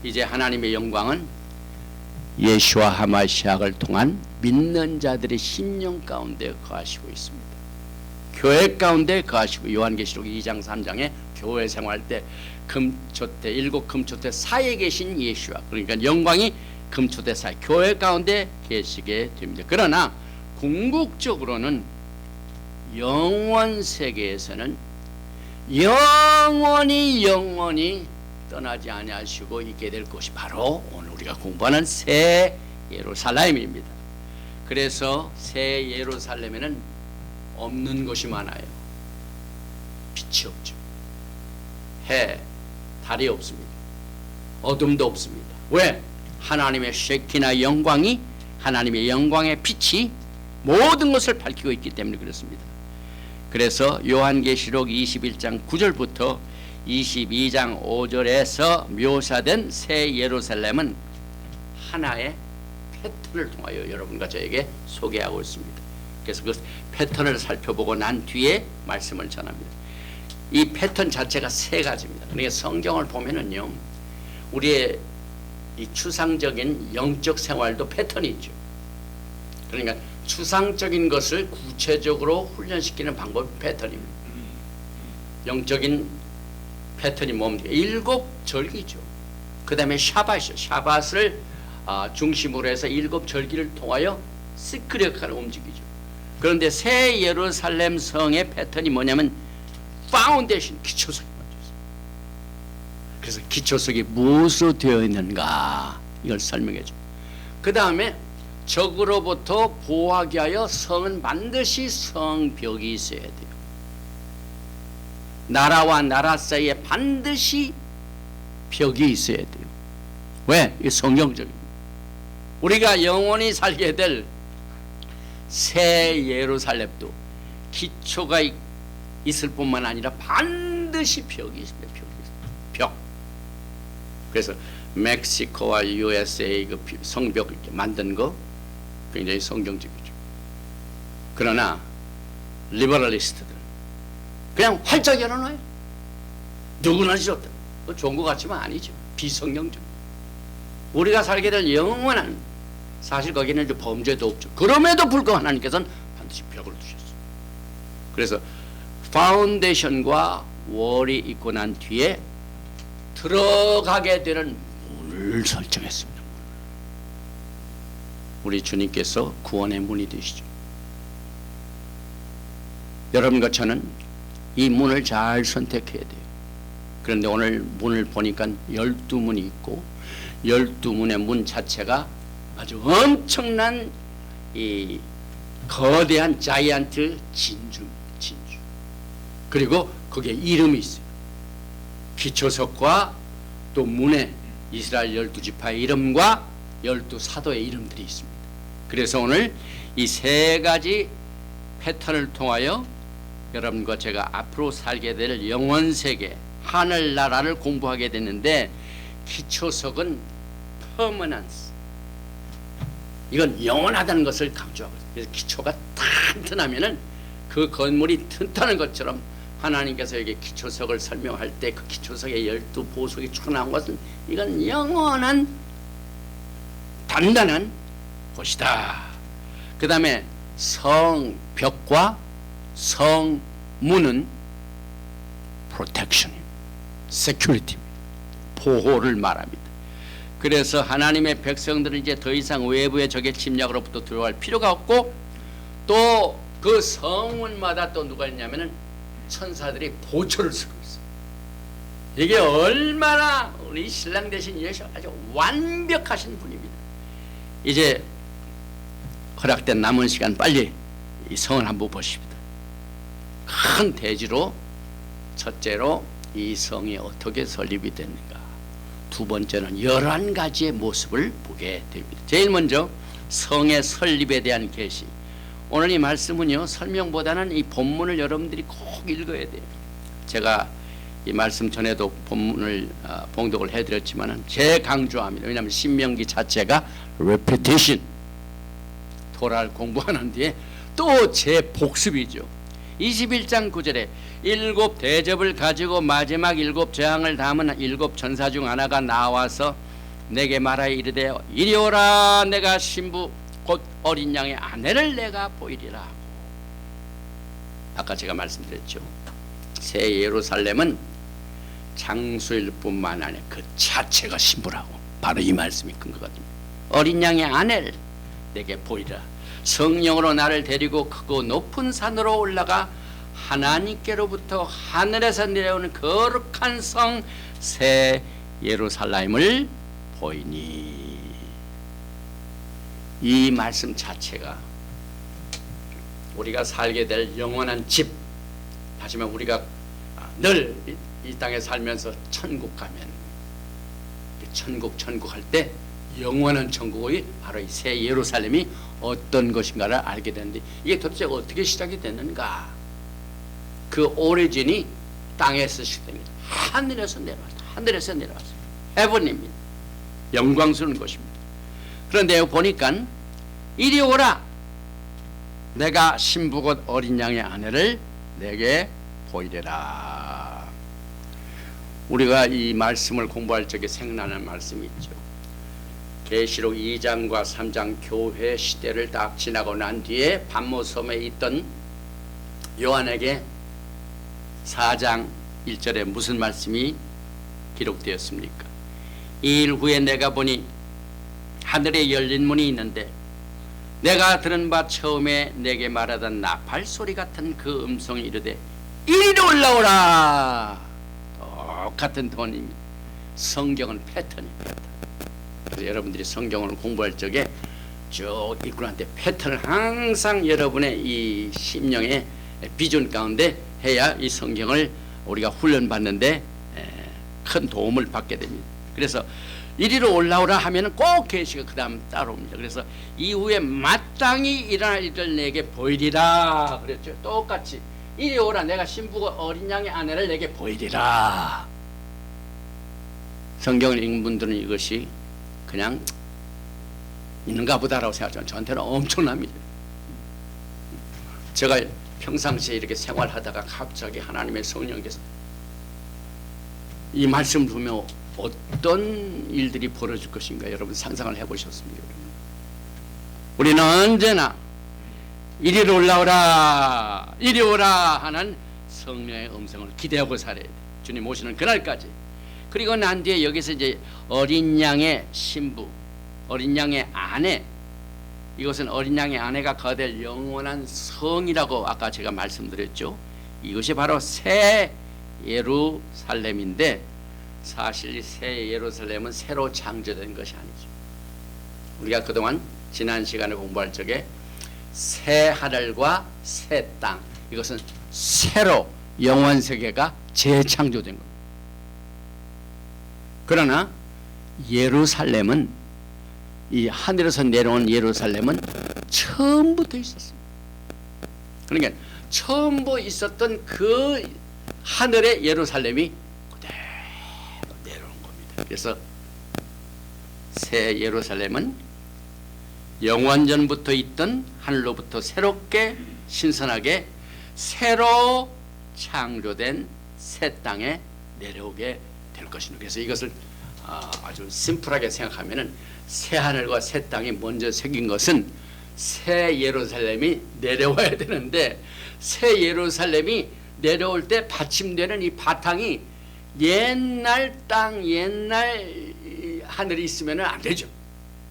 Speaker 1: 이제 하나님의 영광은 예수와 하마시아를 통한 믿는 자들의 심령 가운데 거하시고 있습니다. 교회 가운데 거하시고, 요한계시록 2장 3장에 교회 생활 때 금초대, 7 금초대 사이에 계신 예수와, 그러니까 영광이 금초대 사이 교회 가운데 계시게 됩니다. 그러나 궁극적으로는 영원 세계에서는 영원히 떠나지 아니하시고 있게 될 것이 바로 오늘 우리가 공부하는 새 예루살렘입니다. 그래서 새 예루살렘에는 없는 것이 많아요. 빛이 없죠. 해, 달이 없습니다. 어둠도 없습니다. 왜? 하나님의 쉐키나 영광이, 하나님의 영광의 빛이 모든 것을 밝히고 있기 때문에 그렇습니다. 그래서 요한계시록 21장 9절부터 22장 5절에서 묘사된 새 예루살렘은 하나의 패턴을 통하여 여러분과 저에게 소개하고 있습니다. 그래서 그 패턴을 살펴보고 난 뒤에 말씀을 전합니다. 이 패턴 자체가 세 가지입니다. 그러니까 성경을 보면은요, 우리의 이 추상적인 영적 생활도 패턴이 있죠. 그러니까 추상적인 것을 구체적으로 훈련시키는 방법이 패턴입니다. 영적인 패턴이 뭡니까? 7절기죠. 그 다음에 샤밧이죠. 샤밧을 중심으로 해서 7절기를 통하여 시크릿하게 움직이죠. 그런데 새 예루살렘 성의 패턴이 뭐냐면 파운데이션, 기초석이 먼저 있어요. 그래서 기초석이 무엇으로 되어 있는가, 이걸 설명해 줘. 그 다음에 적으로부터 보호하기 위하여 성은 반드시 성벽이 있어야 돼요. 나라와 나라 사이에 반드시 벽이 있어야 돼요. 왜? 이 성경적입니다. 우리가 영원히 살게 될 새 예루살렘도 기초가 있을 뿐만 아니라 반드시 벽이 있습니다. 벽. 그래서 멕시코와 USA 그 성벽 이렇게 만든 거 굉장히 성경적이죠. 그러나 리버럴리스트들 그냥 활짝 열어놔요. 누구나 싫었다. 좋은 것 같지만 아니죠. 비성경적. 우리가 살게 될 영원한, 사실 거기는 이제 범죄도 없죠. 그럼에도 불구하고 하나님께서는 반드시 벽을 두셨어요. 그래서 파운데이션과 월이 있고 난 뒤에 들어가게 되는 문을 설정했습니다. 우리 주님께서 구원의 문이 되시죠. 여러분과 저는 이 문을 잘 선택해야 돼요. 그런데 오늘 문을 보니까 12문이 있고 12문의 문 자체가 아주 엄청난 이 거대한 자이언트 진주입니다. 진주. 그리고 거기에 이름이 있어요. 기초석과 또 문에 이스라엘 12지파의 이름과 12사도의 이름들이 있습니다. 그래서 오늘 이 세 가지 패턴을 통하여 여러분과 제가 앞으로 살게 될 영원세계, 하늘나라를 공부하게 됐는데, 기초석은 퍼머넌스, 이건 영원하다는 것을 강조하고 있어요. 그래서 기초가 튼튼하면은 그 건물이 튼튼한 것처럼 하나님께서 여기 기초석을 설명할 때 그 기초석의 12보석이 쭉 나온 것은 이건 영원한 단단한 곳이다. 그 다음에 성벽과 성문은 프로텍션, 세큐리티, 보호를 말합니다. 그래서 하나님의 백성들은 이제 더 이상 외부의 적의 침략으로부터 들어갈 필요가 없고, 또 그 성문마다 또 누가 있냐면은 천사들이 보초를 쓰고 있어요. 이게 얼마나 우리 신랑 되신 예수 아주 완벽하신 분입니다. 이제 허락된 남은 시간 빨리 이 성을 한번 보십니다. 큰 대지로 첫째로 이 성이 어떻게 설립이 됐는가, 두 번째는 11가지의 모습을 보게 됩니다. 제일 먼저 성의 설립에 대한 계시. 오늘 이 말씀은요, 설명보다는 이 본문을 여러분들이 꼭 읽어야 돼요. 제가 이 말씀 전에도 본문을 봉독을 해드렸지만 재강조합니다. 왜냐하면 신명기 자체가 repetition, 토라를 공부하는 뒤에 또 재복습이죠. 21장 9절에 일곱 대접을 가지고 마지막 일곱 재앙을 담은 일곱 천사 중 하나가 나와서 내게 말하여 이르되 이리 오라. 내가 신부 곧 어린 양의 아내를 내가 보이리라 하고, 아까 제가 말씀드렸죠. 새 예루살렘은 장소일 뿐만 아니라 그 자체가 신부라고, 바로 이 말씀이 근거거든요. 어린 양의 아내를 내게 보이라. 성령으로 나를 데리고 크고 높은 산으로 올라가 하나님께로부터 하늘에서 내려오는 거룩한 성 새 예루살렘을 보이니. 이 말씀 자체가 우리가 살게 될 영원한 집, 다시 말하면 우리가 늘 이 땅에 살면서 천국 가면 천국 할 때 영원한 천국이 바로 이 새 예루살렘이 어떤 것인가를 알게 되는데, 이게 도대체 어떻게 시작이 됐는가? 그 오리진이 땅에서 시작됩니다. 하늘에서 내려왔어요. 헤븐입니다. 영광스러운 것입니다. 그런데 보니까 이리 오라. 내가 신부 곧 어린 양의 아내를 내게 보이리라. 우리가 이 말씀을 공부할 적에 생각나는 말씀이 있죠. 계시록 2장과 3장 교회 시대를 딱 지나고 난 뒤에 반모섬에 있던 요한에게 4장 1절에 무슨 말씀이 기록되었습니까? 이 일 후에 내가 보니 하늘에 열린 문이 있는데 내가 들은 바 처음에 내게 말하던 나팔 소리 같은 그 음성이 이르되 이리 올라오라. 똑같은 톤입니다. 성경은 패턴이에요. 그래서 여러분들이 성경을 공부할 적에 쭉 읽고한테 패턴을 항상 여러분의 이 심령의 비전 가운데 해야 이 성경을 우리가 훈련받는데 큰 도움을 받게 됩니다. 그래서 이리로 올라오라 하면 꼭 계시가 그 다음 따라옵니다. 그래서 이후에 마땅히 일어날 일을 내게 보이리라 그랬죠. 똑같이 이리 오라. 내가 신부가 어린 양의 아내를 내게 보이리라. 성경을 읽는 분들은 이것이 그냥 있는가 보다라고 생각하지만 저한테는 엄청납니다. 제가 평상시에 이렇게 생활하다가 갑자기 하나님의 성령께서 이 말씀을 보면 어떤 일들이 벌어질 것인가 여러분 상상을 해보셨습니까? 우리는 언제나 이리로 올라오라 이리 오라 하는 성령의 음성을 기대하고 살아야 돼. 주님 오시는 그날까지. 그리고 난 뒤에 여기서 이제 어린 양의 신부, 어린 양의 아내, 이것은 어린 양의 아내가 거될 영원한 성이라고 아까 제가 말씀드렸죠. 이것이 바로 새 예루살렘인데, 사실 새 예루살렘은 새로 창조된 것이 아니죠. 우리가 그동안 지난 시간에 공부할 적에 새 하늘과 새 땅, 이것은 새로 영원 세계가 재창조된 겁니다. 그러나 예루살렘은, 이 하늘에서 내려온 예루살렘은 처음부터 있었습니다. 그러니까 처음부터 있었던 그 하늘의 예루살렘이 그대로 내려온 겁니다. 그래서 새 예루살렘은 영원전부터 있던 하늘로부터 새롭게 신선하게 새로 창조된 새 땅에 내려오게 될 것입니다. 그래서 이것을 아주 심플하게 생각하면은 새 하늘과 새 땅이 먼저 생긴 것은 새 예루살렘이 내려와야 되는데, 새 예루살렘이 내려올 때 받침되는 이 바탕이 옛날 땅, 옛날 하늘이 있으면 안 되죠.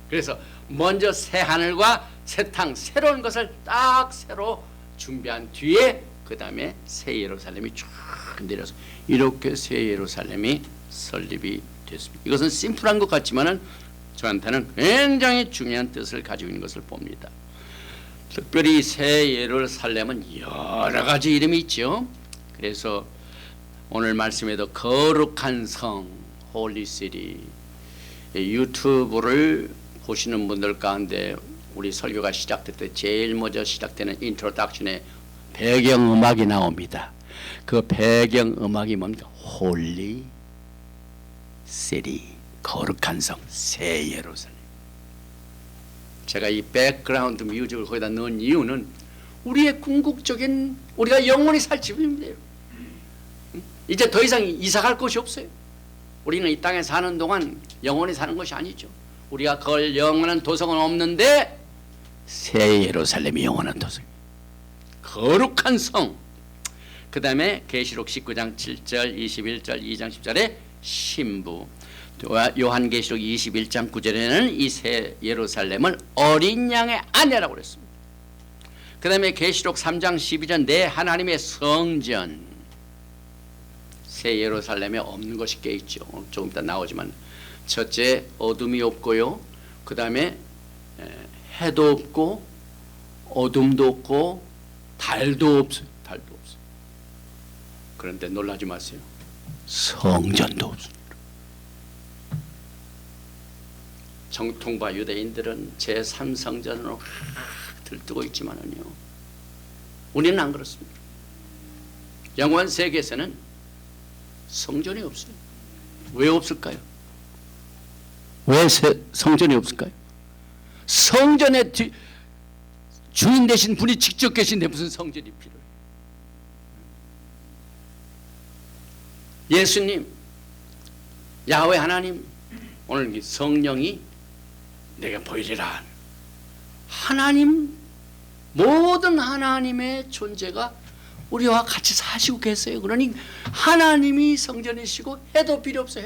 Speaker 1: 그래서 먼저 새 하늘과 새 땅, 새로운 것을 딱 새로 준비한 뒤에 그 다음에 새 예루살렘이 쭉 내려서 이렇게 새 예루살렘이 설립이 됐습니다. 이것은 심플한 것 같지만은 저한테는 굉장히 중요한 뜻을 가지고 있는 것을 봅니다. 특별히 새 예루살렘은 여러 가지 이름이 있죠. 그래서 오늘 말씀에도 거룩한 성, 홀리 시티, 유튜브를 보시는 분들 가운데 우리 설교가 시작될 때 제일 먼저 시작되는 인트로덕션에 배경음악이 나옵니다. 그 배경음악이 뭡니까? 홀리 시티, 거룩한 성, 새 예루살렘. 제가 이 백그라운드 뮤직을 거기다 넣은 이유는 우리의 궁극적인 우리가 영원히 살 집입니다. 이제 더 이상 이사 갈 곳이 없어요. 우리는 이 땅에 사는 동안 영원히 사는 것이 아니죠. 우리가 걸 영원한 도성은 없는데 새 예루살렘이 영원한 도성이에요. 거룩한 성. 그 다음에 계시록 19장 7절 21절 2장 10절에 신부. 요한계시록 21장 9절에는 이 새 예루살렘을 어린 양의 아내라고 그랬습니다. 그 다음에 계시록 3장 12절 내 하나님의 성전. 새 예루살렘에 없는 것이 꽤 있죠. 조금 이따 나오지만 첫째 어둠이 없고요. 그 다음에 해도 없고 어둠도 없고 달도 없어요. 달도 없어요. 그런데 놀라지 마세요. 성전도 없습니다. 정통파 유대인들은 제3성전으로 들뜨고 있지만은요, 우리는 안 그렇습니다. 영원 세계에서는 성전이 없어요. 왜 없을까요? 왜 성전이 없을까요? 성전의 주인 되신 분이 직접 계신데 무슨 성전이 필요해요? 예수님, 야훼 하나님, 오늘 성령이 내가 보이리라. 하나님, 모든 하나님의 존재가 우리와 같이 사시고 계세요. 그러니 하나님이 성전이시고 해도 필요 없어요.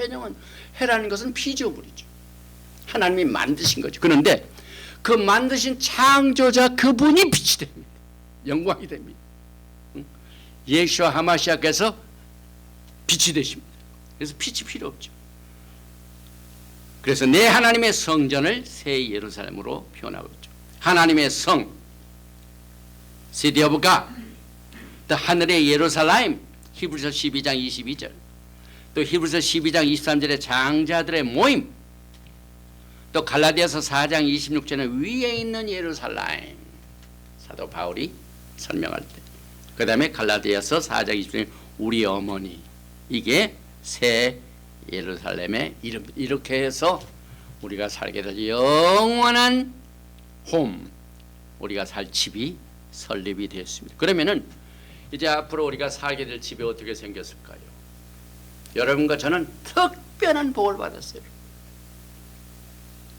Speaker 1: 해라는 것은 피조물이죠. 하나님이 만드신 거죠. 그런데 그 만드신 창조자 그분이 빛이 됩니다. 영광이 됩니다. 예수와 하마시아께서 빛이 되십니다. 그래서 빛이 필요 없죠. 그래서 내 하나님의 성전을 새 예루살렘으로 표현하고 있죠. 하나님의 성, City of God, 또 하늘의 예루살렘, 히브리서 12장 22절, 또 히브리서 12장 23절의 장자들의 모임, 또 갈라디아서 4장 26절에 위에 있는 예루살렘, 사도 바울이 설명할 때, 그 다음에 갈라디아서 4장 26절에 우리 어머니, 이게 새 예루살렘의 이름. 이렇게 해서 우리가 살게 될 영원한 홈, 우리가 살 집이 설립이 되었습니다. 그러면은 이제 앞으로 우리가 살게 될 집이 어떻게 생겼을까요? 여러분과 저는 특별한 복을 받았어요.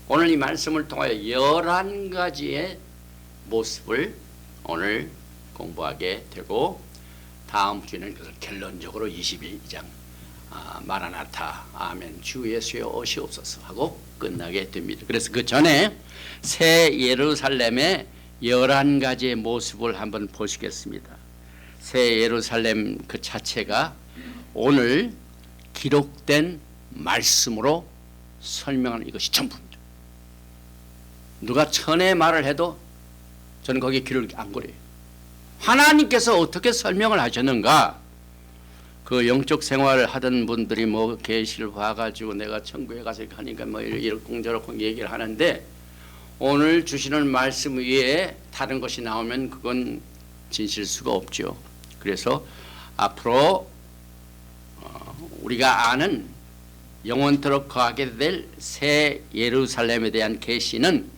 Speaker 1: 오늘 이 말씀을 통하여 11가지의 모습을 오늘 공부하게 되고, 다음 주에는 그것을 결론적으로 22장 마라나타 아멘 주 예수여 오시옵소서 하고 끝나게 됩니다. 그래서 그 전에 새 예루살렘의 11가지의 모습을 한번 보시겠습니다. 새 예루살렘 그 자체가 오늘 기록된 말씀으로 설명하는 이것이 전부입니다. 누가 천의 말을 해도 저는 거기에 귀를 안 거려요. 하나님께서 어떻게 설명을 하셨는가? 그 영적 생활을 하던 분들이 뭐 계시를 봐가지고 내가 천국에 가서 하니까 뭐 이렇쿵저렇쿵 얘기를 하는데, 오늘 주시는 말씀 위에 다른 것이 나오면 그건 진실 수가 없죠. 그래서 앞으로 우리가 아는 영원토록 거하게 될 새 예루살렘에 대한 계시는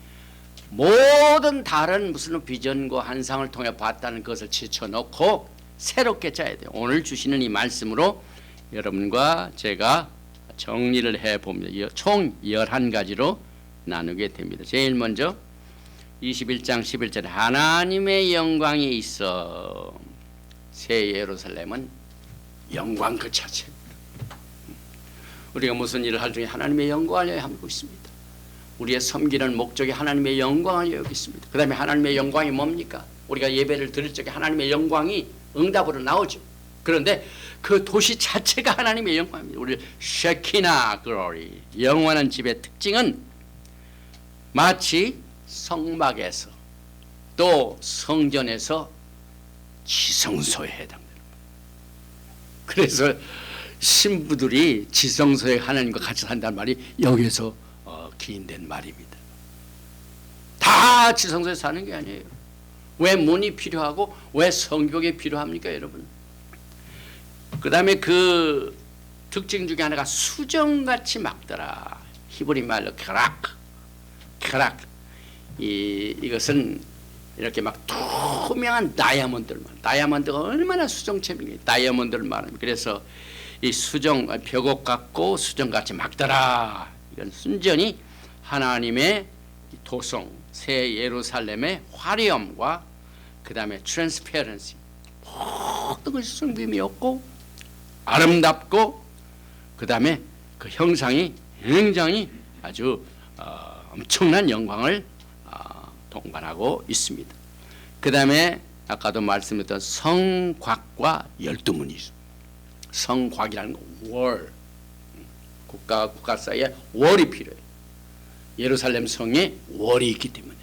Speaker 1: 모든 다른 무슨 비전과 환상을 통해 봤다는 것을 제쳐놓고 새롭게 짜야 돼요. 오늘 주시는 이 말씀으로 여러분과 제가 정리를 해봅니다. 총 11가지로 나누게 됩니다. 제일 먼저 21장 11절에 하나님의 영광이 있어. 새 예루살렘은 영광 그 자체입니다. 우리가 무슨 일을 할 중에 하나님의 영광을 하고 있습니다. 우리의 섬기는 목적이 하나님의 영광을 여기 있습니다. 그 다음에 하나님의 영광이 뭡니까? 우리가 예배를 드릴 적에 하나님의 영광이 응답으로 나오죠. 그런데 그 도시 자체가 하나님의 영광입니다. 우리 쉐키나 글로리, 영원한 집의 특징은 마치 성막에서 또 성전에서 지성소에 해당되는 거예요. 그래서 신부들이 지성소에 하나님과 같이 산다는 말이 여기에서 기인된 말입니다. 다 지성소에 사는 게 아니에요. 왜 문이 필요하고 왜 성벽이 필요합니까, 여러분? 그 다음에 그 특징 중에 하나가 수정같이 막더라. 히브리 말로 캬락. 이것은 이렇게 막 투명한 다이아몬드가 얼마나 수정체입니까? 다이아몬드를 말합니다. 그래서 이 수정 벽옥 같고 수정같이 막더라. 이건 순전히 하나님의 도성 새 예루살렘의 화려함과 그 다음에 트랜스페런시 모든 것이 성품이 없고 아름답고 그 다음에 그 형상이 굉장히 아주 엄청난 영광을 동반하고 있습니다. 그 다음에 아까도 말씀드렸던 성곽과 12문이 있습니다. 성곽이라는 건 월, 국가와 국가 사이에 월이 필요해요. 예루살렘 성에 월이 있기 때문에.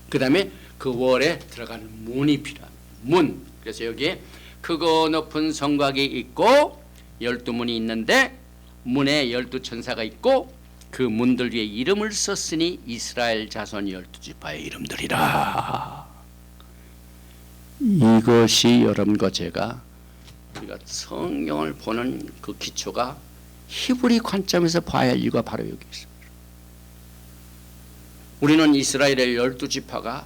Speaker 1: 그 다음에 그 월에 들어가는 문이 필요합니다. 문. 그래서 여기에 크고 높은 성곽이 있고 12문이 있는데 문에 12천사가 있고 그 문들 위에 이름을 썼으니 이스라엘 자손 12지파의 이름들이라. 이것이 여러분과 제가 우리가 성경을 보는 그 기초가 히브리 관점에서 봐야 할 이유가 바로 여기 있습니다. 우리는 이스라엘의 12지파가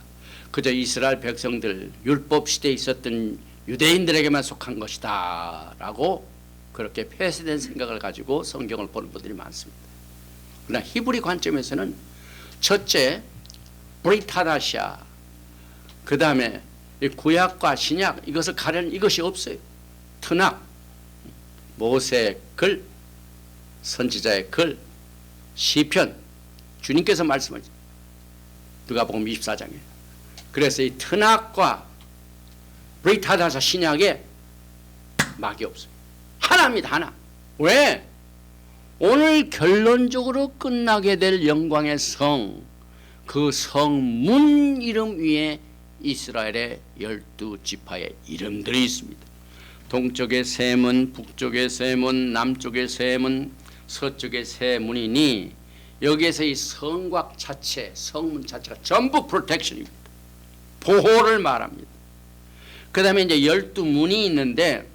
Speaker 1: 그저 이스라엘 백성들 율법 시대에 있었던 유대인들에게만 속한 것이다 라고 그렇게 폐쇄된 생각을 가지고 성경을 보는 분들이 많습니다. 그러나 히브리 관점에서는 첫째 브리타다샤, 그 다음에 구약과 신약 이것을 가려는 이것이 없어요. 트낙, 모세의 글, 선지자의 글, 시편, 주님께서 말씀하셨죠. 누가복음 24장에. 그래서 이 트낙과 브리타다샤 신약에 막이 없어요. 하나입니다. 하나. 왜? 오늘 결론적으로 끝나게 될 영광의 성, 그 성문 이름 위에 이스라엘의 12지파의 이름들이 있습니다. 동쪽의 세 문, 북쪽의 세 문, 남쪽의 세 문, 서쪽의 세 문이니 여기에서 이 성곽 자체, 성문 자체가 전부 프로텍션입니다. 보호를 말합니다. 그 다음에 이제 12문이 있는데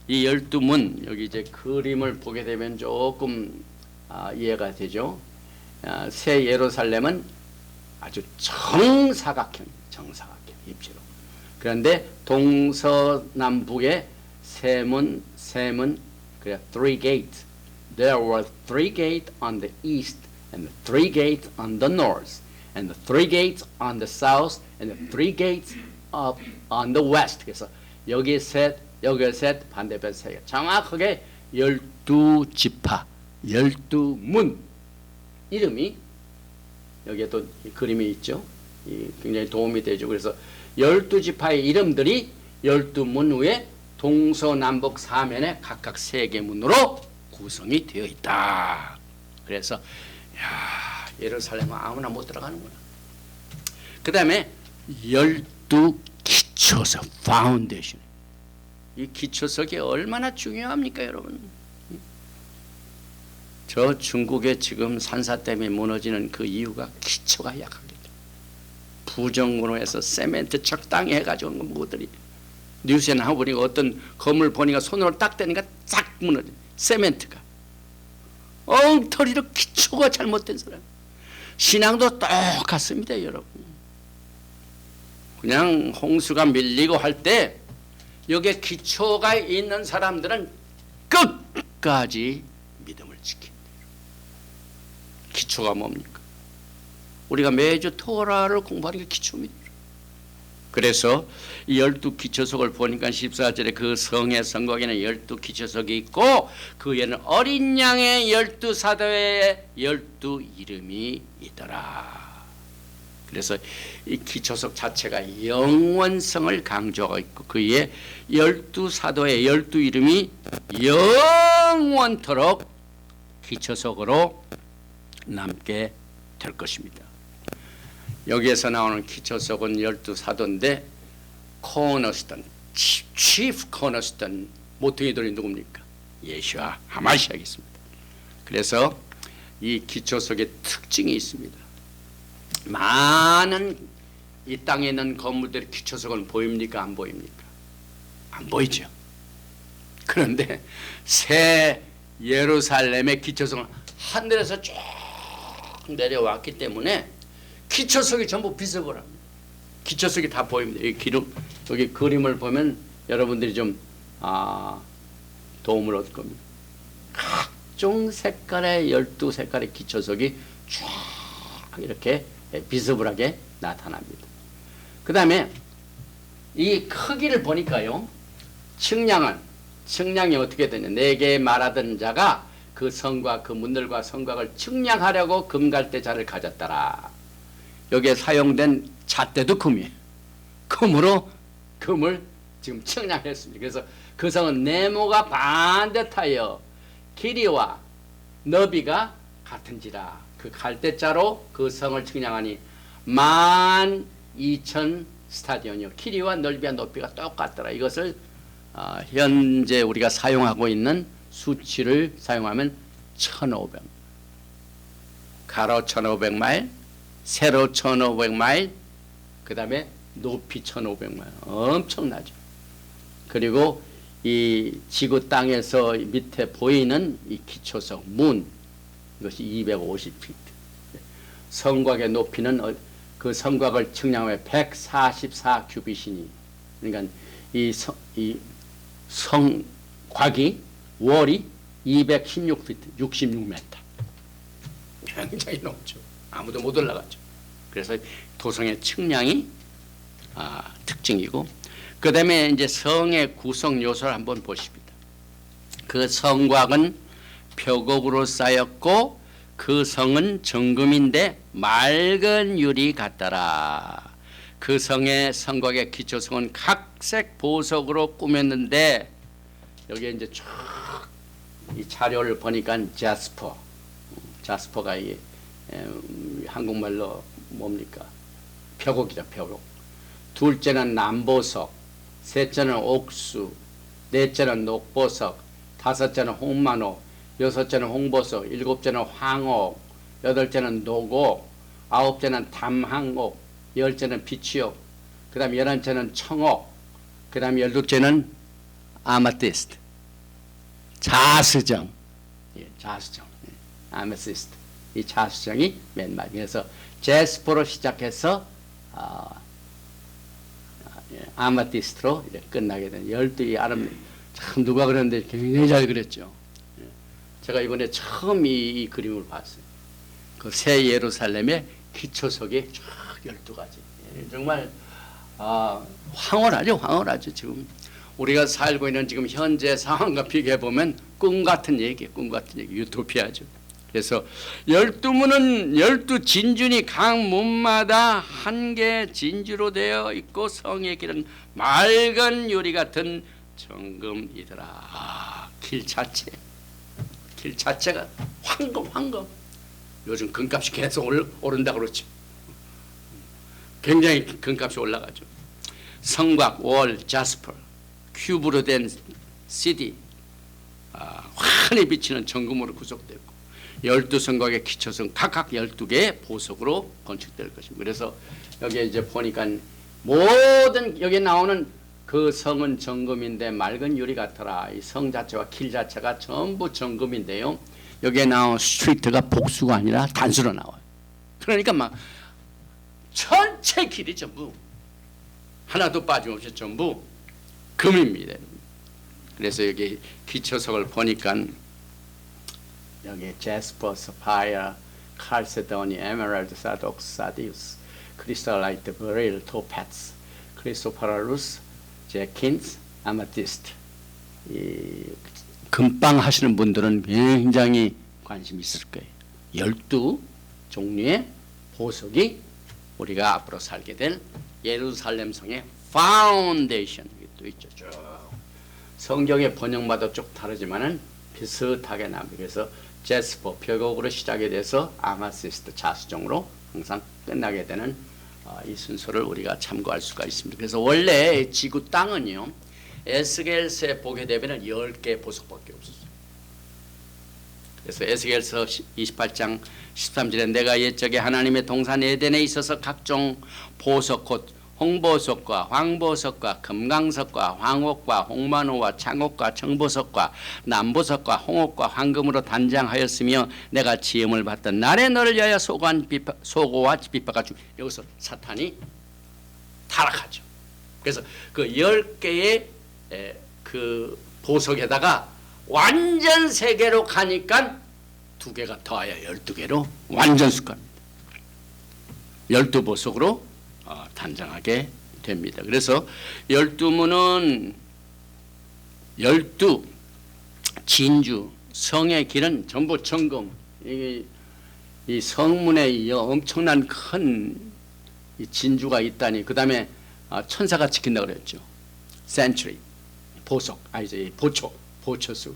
Speaker 1: 이 12문, 여기 이제 그림을 보게 되면 조금 이해가 되죠. 새 예루살렘은 아주 정사각형 입지로. 그런데 동서남북에 세 문, 그래 three gates. There were three gates on the east, and the three gates on the north, and the three gates on the south, and the three gates up on the west. 그래서 여기 셋, 여기 셋, 반대편 세 개. 정확하게 12지파, 12문 이름이 여기에 또 그림이 있죠. 굉장히 도움이 되죠. 그래서 12지파의 이름들이 12문 위에 동서남북 사면에 각각 3개 문으로 구성이 되어 있다. 그래서 야, 예루살렘은 아무나 못 들어가는구나. 그 다음에 12기초석, 파운데이션. 이 기초석이 얼마나 중요합니까, 여러분? 저 중국에 지금 산사 때문에 무너지는 그 이유가 기초가 약하거든요. 부정으로 해서 세멘트 적당히 해가지고 온 것들이 뉴스에 나와보니까 어떤 건물 보니까 손으로 딱 대니까 쫙 무너져. 세멘트가 엉터리로 기초가 잘못된 사람. 신앙도 똑같습니다, 여러분. 그냥 홍수가 밀리고 할 때 여기에 기초가 있는 사람들은 끝까지 믿음을 지킨다. 기초가 뭡니까? 우리가 매주 토라를 공부하는 게 기초입니다. 그래서 이 12기초석을 보니까 14절에 그 성의 성곽에는 12기초석이 있고 그 위에는 어린 양의 12사도의 12이름이 있더라. 그래서 이 기초석 자체가 영원성을 강조하고 있고 그 위에 12사도의 12이름이 영원토록 기초석으로 남게 될 것입니다. 여기에서 나오는 기초석은 12사도인데 코너스턴, chief 코너스턴 모퉁이들이 누굽니까? 예수와 하마시아겠습니다. 그래서 이 기초석의 특징이 있습니다. 많은 이 땅에 있는 건물들의 기초석은 보입니까? 안 보입니까? 안 보이죠. 그런데 새 예루살렘의 기초석은 하늘에서 쭉 내려왔기 때문에 기초석이 전부 비석을 합니다. 기초석이 다 보입니다. 이 기름, 여기 그림을 보면 여러분들이 좀 도움을 얻을 겁니다. 각종 색깔의 12색깔의 기초석이 쫙 이렇게 비스블하게 나타납니다. 그 다음에 이 크기를 보니까요, 측량이 어떻게 되냐. 4개의 말하던 자가 그 성과 그 문들과 성곽을 측량하려고 금갈대자를 가졌더라. 여기에 사용된 잣대도 금이에요. 금으로 금을 지금 측량했습니다. 그래서 그 성은 네모가 반듯하여 길이와 너비가 같은지라. 그 갈대자로 그 성을 측량하니 12,000 스타디온이요. 길이와 넓이와 높이가 똑같더라. 이것을 현재 우리가 사용하고 있는 수치를 사용하면 1,500 가로 1,500마일, 세로 1,500마일, 그 다음에 높이 1,500마일. 엄청나죠. 그리고 이 지구 땅에서 밑에 보이는 이 기초석 문, 이것이 250피트. 성곽의 높이는 그 성곽을 측량하면 144 큐비시니. 그러니까 이 성곽이 월이 216피트, 66m. 굉장히 높죠. 아무도 못 올라가죠. 그래서 도성의 측량이 특징이고, 그 다음에 이제 성의 구성 요소를 한번 보십니다. 그 성곽은 표곡으로 쌓였고 그 성은 정금인데 맑은 유리 같더라. 그 성의 성곽의 기초성은 각색 보석으로 꾸몄는데, 여기에 이제 쭉 이 자료를 보니까 자스퍼가 이 한국말로 뭡니까? 표곡이다, 표곡. 둘째는 남보석, 셋째는 옥수, 넷째는 녹보석, 다섯째는 홍만옥, 여섯째는 홍보석, 일곱째는 황옥, 여덟째는 녹옥, 아홉째는 담항옥, 열째는 비치옥, 그 다음 11째는 청옥, 그 다음 12째는 아마티스트, 자수정, 자수정, 아메시스트. 이 자수정이 맨 마지막. 그래서 제스퍼로 시작해서 아마티스트로 이렇게 끝나게 된 12이 아름. 참 누가 그랬는데 굉장히 잘 그렸죠. 제가 이번에 처음 이 그림을 봤어요. 그 새 예루살렘의 기초석이 쫙 12가지. 정말 황홀하죠. 지금 우리가 살고 있는 지금 현재 상황과 비교해 보면 꿈 같은 얘기, 유토피아죠. 그래서 12문은 12진주니 각 문마다 한 개 진주로 되어 있고 성의 길은 맑은 유리 같은 정금이더라. 길 자체가 황금. 요즘 금값이 계속 오른다 그렇죠. 굉장히 금값이 올라가죠. 성곽, 월, 자스퍼, 큐브로 된 CD, 환히 비치는 정금으로 구속되고 12성곽의 기초성 각각 12개의 보석으로 건축될 것입니다. 그래서 여기에 이제 보니까 모든 여기 나오는 그 성은 정금인데 맑은 유리 같더라. 이 성 자체와 길 자체가 전부 정금인데요. 여기에 나온 스트리트가 복수가 아니라 단수로 나와요. 그러니까 막 전체 길이 전부 하나도 빠짐없이 전부 금입니다. 그래서 여기 기초석을 보니까 여기 제스퍼, 사파이어, 칼세도니, 에메랄드, 사독스, 사디우스, 크리스탈라이트, 베릴, 토파츠, 크리소파라루스, 제킨스, 아마티스트. 이 금방 하시는 분들은 굉장히 관심이 있을 거예요. 12종류의 보석이 우리가 앞으로 살게 될 예루살렘 성의 파운데이션. 또 있죠. 쭉 성경의 번역마다 쭉 다르지만은 비슷하게 나옵니다. 그래서 제스퍼 표곡으로 시작이 돼서 아마시스트 자수정으로 항상 끝나게 되는 이 순서를 우리가 참고할 수가 있습니다. 그래서 원래 지구 땅은요, 에스겔서에 보게 되면 10개의 보석밖에 없었어요. 그래서 에스겔서 28장 13절에 내가 옛적에 하나님의 동산 에덴에 있어서 각종 보석 곧 홍보석과 황보석과 금강석과 황옥과 홍만호와 창옥과 청보석과 남보석과 홍옥과 황금으로 단장하였으며 내가 지음을 받던 날에 너를 위하여 소고와 비파가 여기서 사탄이 타락하죠. 그래서 그 10개의 그 보석에다가 완전 세계로 가니까 2개가 더하여 12개로 완전 습관입니다. 12보석으로 단장하게 됩니다. 그래서 12문은 12 진주 성의 길은 전부 점검. 이 성문에 이 엄청난 큰 진주가 있다니. 그 다음에 천사가 지킨다 그랬죠. 센츄리 보석 아니지 보초수.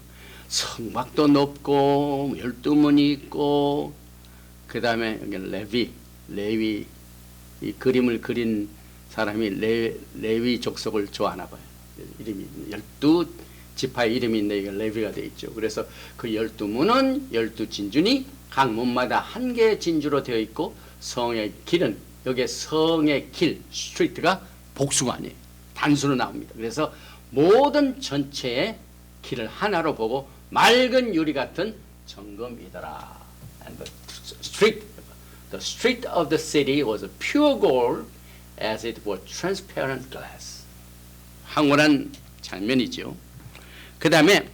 Speaker 1: 성막도 높고 12문이 있고 그 다음에 레위 이 그림을 그린 사람이 레위 족속을 좋아하나 봐요. 이름이 12지파의 이름이 있는데 레위가 되어 있죠. 그래서 그 12문은 12진주니 각 문마다 한 개의 진주로 되어 있고 성의 길은 여기에 성의 길 스트리트가 복수가 아니에요. 단수로 나옵니다. 그래서 모든 전체의 길을 하나로 보고 맑은 유리 같은 정금이더라. And the street of the city was pure gold as it was transparent glass. 황홀한 장면이죠. 그 다음에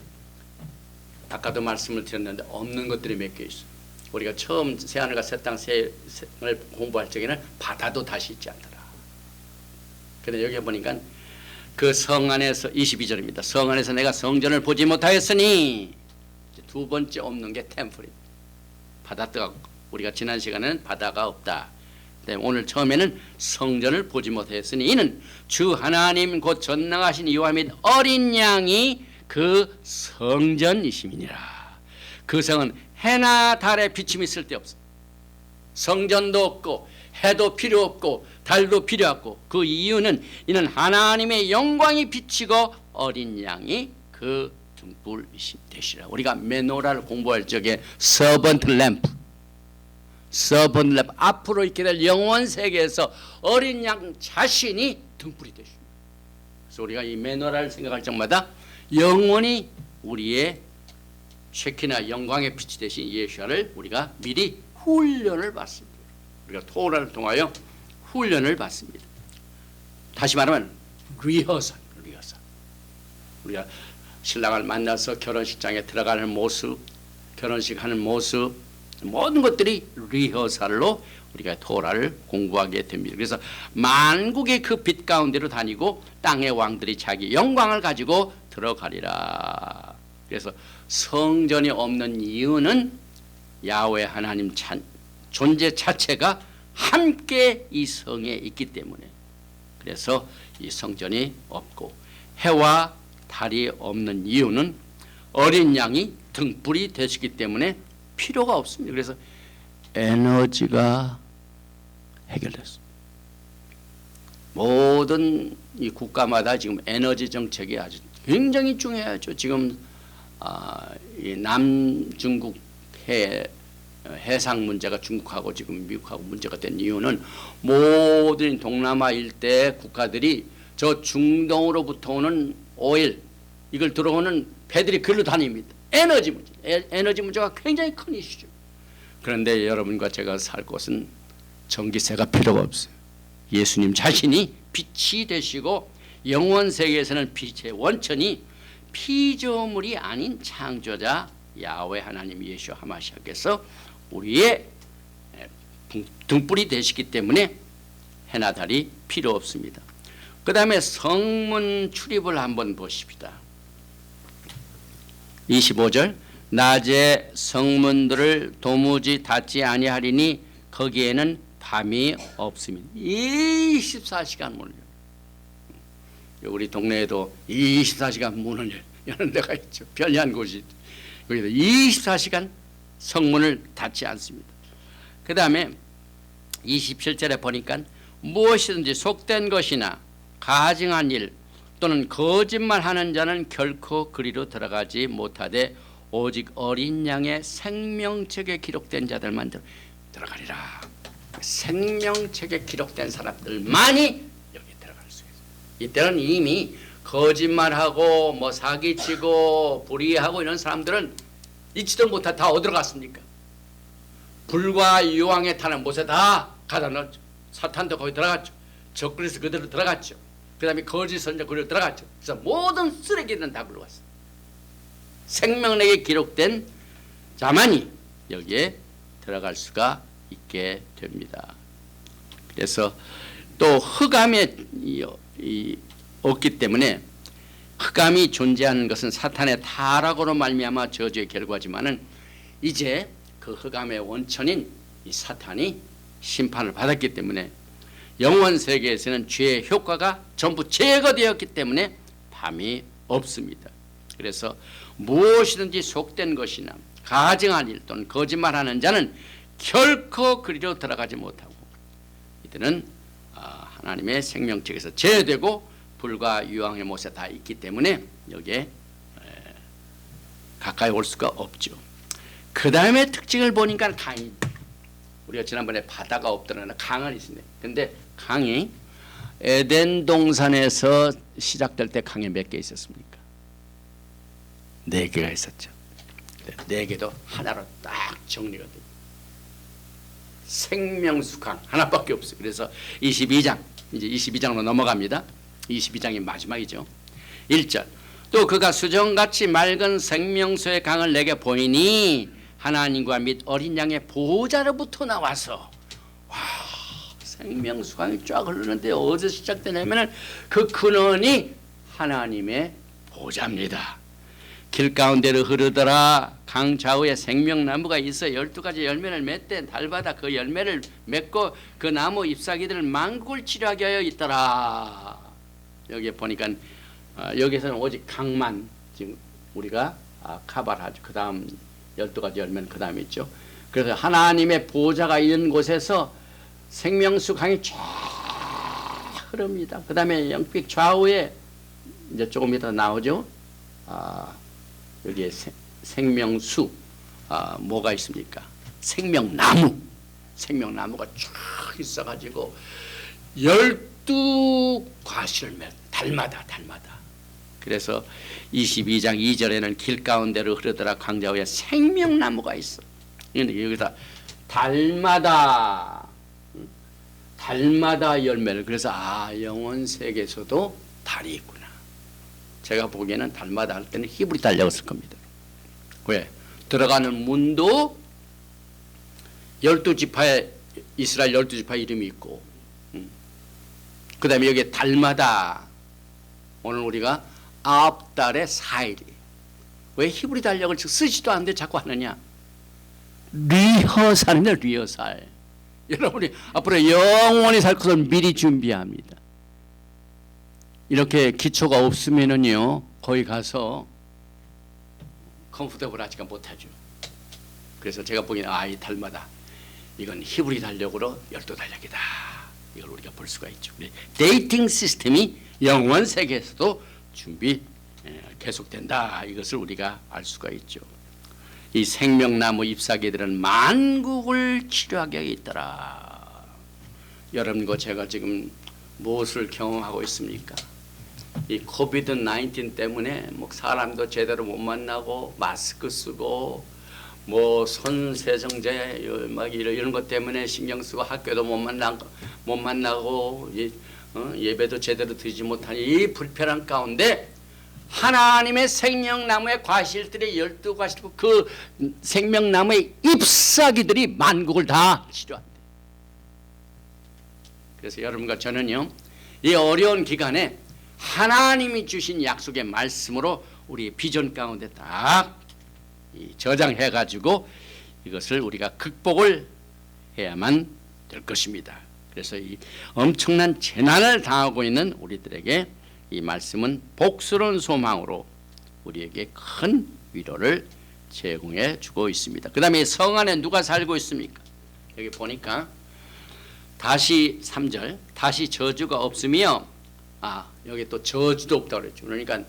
Speaker 1: 아까도 말씀을 드렸는데 없는 것들이 몇 개 있어요. 우리가 처음 새하늘과 새 땅 새를 공부할 적에는 바다도 다시 있지 않더라. 그런데 여기 보니까 그 성 안에서 22절입니다. 성 안에서 내가 성전을 보지 못하였으니 두 번째 없는 게 템플입니다. 바다가 우리가 지난 시간에는 바다가 없다. 오늘 처음에는 성전을 보지 못하였으니 이는 주 하나님 곧 전능하신 여호와 및 어린 양이 그 성전이심이니라. 그 성은 해나 달에 비침이 쓸데없어. 성전도 없고 해도 필요 없고 달도 필요 없고 그 이유는 이는 하나님의 영광이 비치고 어린 양이 그 등불이심 되시라. 우리가 메노라를 공부할 적에 서번트 램프 앞으로 있게 될 영원 세계에서 어린 양 자신이 등불이 되십니다. 그래서 우리가 이 메노라를 생각할 적마다 영원히 우리의 쉐키나 영광의 빛이 되신 예수를 우리가 미리 훈련을 받습니다. 우리가 토라를 통하여 훈련을 받습니다. 다시 말하면 리허설. 우리가 신랑을 만나서 결혼식장에 들어가는 모습, 결혼식 하는 모습, 모든 것들이 리허설로 우리가 토라를 공부하게 됩니다. 그래서 만국의 그 빛 가운데로 다니고 땅의 왕들이 자기 영광을 가지고 들어가리라. 그래서 성전이 없는 이유는 야훼 하나님 존재 자체가 함께 이 성에 있기 때문에. 그래서 이 성전이 없고 해와 달이 없는 이유는 어린 양이 등불이 되시기 때문에 필요가 없습니다. 그래서 에너지가 해결됐습니다. 모든 이 국가마다 지금 에너지 정책이 아주 굉장히 중요하죠. 지금 이 남중국 해상 문제가 중국하고 지금 미국하고 문제가 된 이유는 모든 동남아 일대 국가들이 저 중동으로부터 오는 오일 이걸 들어오는 배들이 글로 다닙니다. 에너지 문제가 굉장히 큰 이슈죠. 그런데 여러분과 제가 살 곳은 전기세가 필요가 없어요. 예수님 자신이 빛이 되시고 영원 세계에서는 빛의 원천이 피조물이 아닌 창조자 야훼 하나님 예수 하마시아께서 우리의 등불이 되시기 때문에 해나 달이 필요 없습니다. 그 다음에 성문 출입을 한번 보십시다. 25절 낮에 성문들을 도무지 닫지 아니하리니 거기에는 밤이 없습니다. 24시간 문을 열어요. 우리 동네에도 24시간 문을 여는 데가 있죠. 편리한 곳이 여기도 24시간 성문을 닫지 않습니다. 그 다음에 27절에 보니까 무엇이든지 속된 것이나 가증한 일 또는 거짓말하는 자는 결코 그리로 들어가지 못하되 오직 어린 양의 생명책에 기록된 자들만 들어가리라. 생명책에 기록된 사람들만이 여기 이때는 이미 거짓말하고 뭐 사기치고 불의하고 이런 사람들은 잊지도 못하 다 어디로 갔습니까? 불과 유황에 타는 못에 다 가다 넣었죠. 사탄도 거기 들어갔죠. 적그리스 그대로 들어갔죠. 그 다음에 거짓 선자 그대로 들어갔죠. 그래서 모든 쓰레기들은 다 굴러갔어요. 생명력에 기록된 자만이 여기에 들어갈 수가 있게 됩니다. 그래서 또 흑암에 없기 때문에 흑암이 존재하는 것은 사탄의 타락으로 말미암아 저주의 결과지만은 이제 그 흑암의 원천인 이 사탄이 심판을 받았기 때문에 영원 세계에서는 죄의 효과가 전부 제거되었기 때문에 밤이 없습니다. 그래서 무엇이든지 속된 것이나 가증한 일 또는 거짓말하는 자는 결코 그리로 들어가지 못하고 이들은 하나님의 생명책에서 제외되고 불과 유황의 못에 다 있기 때문에 여기에 가까이 올 수가 없죠. 그 다음에 특징을 보니까 강이, 우리가 지난번에 바다가 없더라나 강은 있습니다. 근데 강이 에덴 동산에서 시작될 때 강이 몇 개 있었습니까? 4개가 있었죠. 4개도 하나로 딱 정리가 됩니다. 생명수 강 하나밖에 없어요. 그래서 22장, 이제 22장으로 넘어갑니다. 22장이 마지막이죠. 1절, 또 그가 수정같이 맑은 생명수의 강을 내게 보이니 하나님과 및 어린 양의 보호자로부터 나와서, 와, 생명수 강이 쫙 흐르는데 어디서 시작되냐면 그 근원이 하나님의 보호자입니다. 길 가운데로 흐르더라. 강 좌우에 생명나무가 있어 12가지 열매를 맺되 달마다 그 열매를 맺고 그 나무 잎사귀들을 만국을 치료하게 하여 있더라. 여기 보니까 여기서는 오직 강만 지금 우리가 카바르하죠. 그 다음 12가지 열매는 그 다음에 있죠. 그래서 하나님의 보호자가 있는 곳에서 생명수 강이 쫙 흐릅니다. 그 다음에 영빛 좌우에 이제 조금 이따 나오죠. 여기에 생명수, 뭐가 있습니까? 생명나무, 생명나무가 쫙 있어가지고 12과실을 달마다. 그래서 22장 2절에는 길 가운데로 흐르더라 강자위에 생명나무가 있어. 여기다 달마다 열매를, 그래서 영원 세계에서도 달이 있구나. 제가 보기에는 달마다 할 때는 히브리 달이었을 겁니다. 왜? 들어가는 문도 12지파에 이스라엘 12지파 이름이 있고, 그 다음에 여기에 달마다, 오늘 우리가 9달에 4일이, 왜 히브리 달력을 쓰지도 않는데 자꾸 하느냐? 리허설입니다. 리허설. 여러분이 앞으로 영원히 살 것을 미리 준비합니다. 이렇게 기초가 없으면은요, 거기 가서 컴포터블 하지가 못하죠. 그래서 제가 보기에는 이 달마다 이건 히브리 달력으로 12달력이다. 이걸 우리가 볼 수가 있죠. 데이팅 시스템이 영원 세계에서도 준비 계속된다. 이것을 우리가 알 수가 있죠. 이 생명나무 잎사귀들은 만국을 치료하게 있더라. 여러분과 제가 지금 무엇을 경험하고 있습니까? 이 코비드 19 때문에 뭐 사람도 제대로 못 만나고 마스크 쓰고 뭐 손 세정제 막 이런 것 때문에 신경 쓰고 학교도 못 만나고 예배도 제대로 드리지 못하니 이 불편한 가운데 하나님의 생명나무의 과실들이 12과실이고 그 생명나무의 잎사귀들이 만국을 다 치료한대. 그래서 여러분과 저는요, 이 어려운 기간에 하나님이 주신 약속의 말씀으로 우리 비전 가운데 딱 저장해 가지고 이것을 우리가 극복을 해야만 될 것입니다. 그래서 이 엄청난 재난을 당하고 있는 우리들에게 이 말씀은 복스러운 소망으로 우리에게 큰 위로를 제공해 주고 있습니다. 그 다음에 성 안에 누가 살고 있습니까? 여기 보니까 다시 3절, 다시 저주가 없으며, 여기 또 저주도 없다고 그랬죠. 그러니까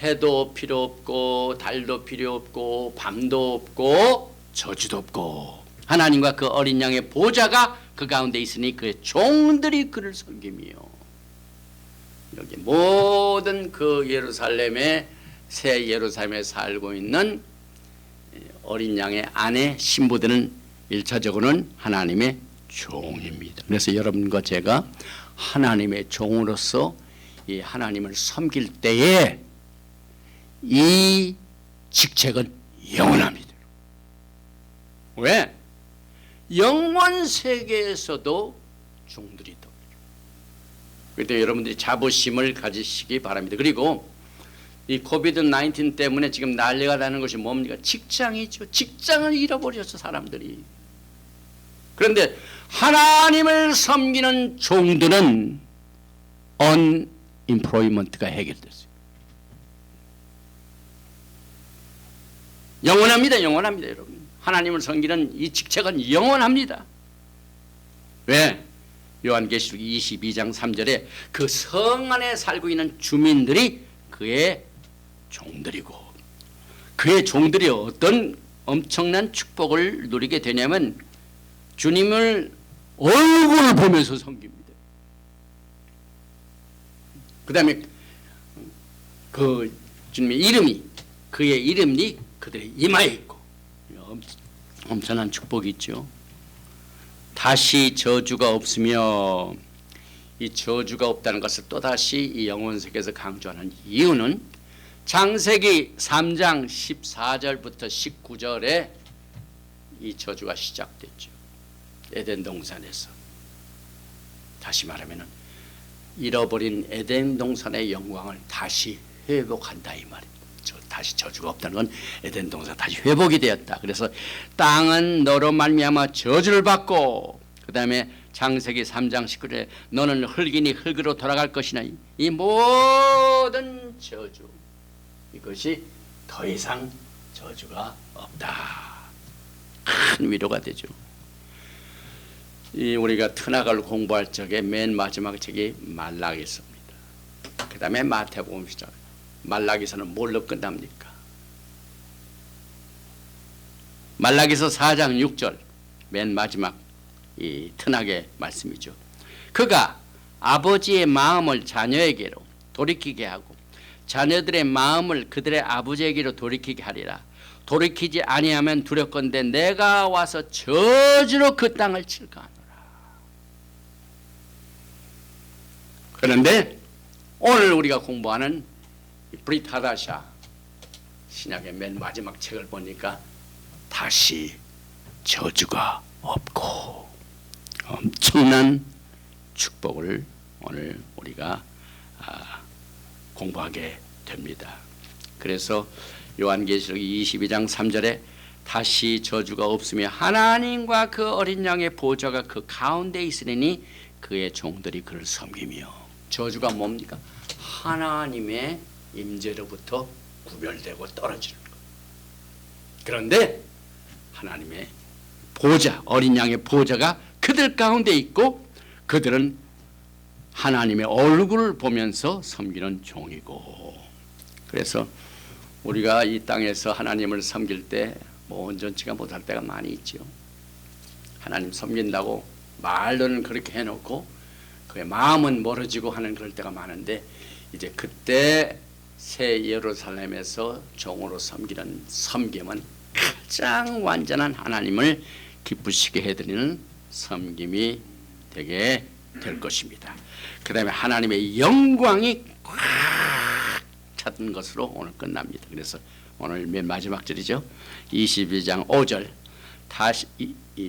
Speaker 1: 해도 필요 없고 달도 필요 없고 밤도 없고 저주도 없고 하나님과 그 어린 양의 보좌가 그 가운데 있으니 그의 종들이 그를 섬기며. 여기 모든 그 예루살렘의 새 예루살렘에 살고 있는 어린 양의 아내 신부들은 1차적으로는 하나님의 종입니다. 그래서 여러분과 제가 하나님의 종으로서 이 하나님을 섬길 때에 이 직책은 영원합니다. 왜? 영원 세계에서도 종들이 더. 그때 여러분들이 자부심을 가지시기 바랍니다. 그리고 이 코비드 19 때문에 지금 난리가 나는 것이 뭡니까? 직장이죠. 직장을 잃어버렸어 사람들이. 그런데 하나님을 섬기는 종들은 언임플로이먼트가 해결됐어요. 영원합니다. 영원합니다. 여러분. 하나님을 섬기는 이 직책은 영원합니다. 왜? 요한계시록 22장 3절에 그 성 안에 살고 있는 주민들이 그의 종들이고, 그의 종들이 어떤 엄청난 축복을 누리게 되냐면 주님을 얼굴을 보면서 섬깁니다. 그 다음에 그 주님의 이름이, 그의 이름이 그들의 이마에 있고, 엄청난 축복이 있죠. 다시 저주가 없으며, 이 저주가 없다는 것을 또다시 이 영혼세계에서 강조하는 이유는 창세기 3장 14절부터 19절에 이 저주가 시작됐죠. 에덴 동산에서. 다시 말하면 잃어버린 에덴 동산의 영광을 다시 회복한다 이 말이에요. 다시 저주가 없다는 건 에덴 동산 다시 회복이 되었다. 그래서 땅은 너로 말미암아 저주를 받고, 그 다음에 창세기 3장 19절에 너는 흙이니 흙으로 돌아갈 것이나, 이 모든 저주, 이것이 더 이상 저주가 없다. 큰 위로가 되죠. 이 우리가 트나갈 공부할 적에 맨 마지막 책이 말라기서입니다. 그 다음에 마태복음 시작. 말라기서는 뭘로 끝납니까? 말라기서 4장 6절 맨 마지막 이 트나게 말씀이죠. 그가 아버지의 마음을 자녀에게로 돌이키게 하고 자녀들의 마음을 그들의 아버지에게로 돌이키게 하리라. 돌이키지 아니하면 두렵건대 내가 와서 저주로 그 땅을 칠까 하노라. 그런데 오늘 우리가 공부하는 브릿 하다샤 신약의 맨 마지막 책을 보니까 다시 저주가 없고 엄청난 축복을 오늘 우리가 공부하게 됩니다. 그래서 요한계시록 22장 3절에 다시 저주가 없으며 하나님과 그 어린 양의 보좌가 그 가운데 있으리니 그의 종들이 그를 섬기며. 저주가 뭡니까? 하나님의 임재로부터 구별되고 떨어지는 것. 그런데 하나님의 보좌, 어린 양의 보좌가 그들 가운데 있고 그들은 하나님의 얼굴을 보면서 섬기는 종이고. 그래서 우리가 이 땅에서 하나님을 섬길 때 뭐 온전치가 못할 때가 많이 있죠. 하나님 섬긴다고 말로는 그렇게 해놓고 그의 마음은 멀어지고 하는 그럴 때가 많은데, 이제 그때 새 예루살렘에서 종으로 섬기는 섬김은 가장 완전한 하나님을 기쁘시게 해드리는 섬김이 되게 될 것입니다. 그 다음에 하나님의 영광이 꽉 찼던 것으로 오늘 끝납니다. 그래서 오늘 맨 마지막 절이죠. 22장 5절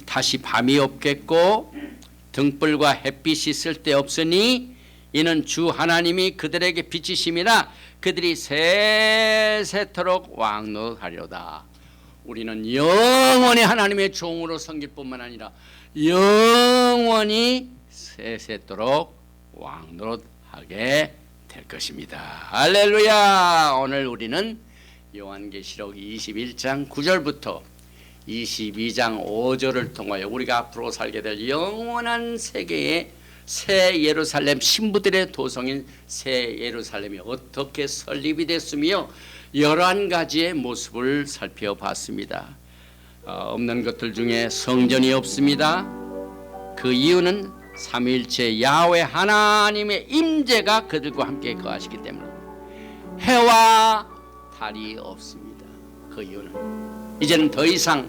Speaker 1: 다시 밤이 없겠고 등불과 햇빛이 쓸데없으니 이는 주 하나님이 그들에게 빛이심이라 그들이 세세토록 왕노하리로다. 우리는 영원히 하나님의 종으로 섬길 뿐만 아니라 영원히 세세토록 왕노릇하게 될 것입니다. 할렐루야. 오늘 우리는 요한계시록 21장 9절부터 22장 5절을 통하여 우리가 앞으로 살게 될 영원한 세계의 새 예루살렘, 신부들의 도성인 새 예루살렘이 어떻게 설립이 됐으며 11가지의 모습을 살펴봤습니다. 없는 것들 중에 성전이 없습니다. 그 이유는 삼위일체 야훼 하나님의 임재가 그들과 함께 거하시기 때문에 해와 달이 없습니다. 그 이유는 이제는 더 이상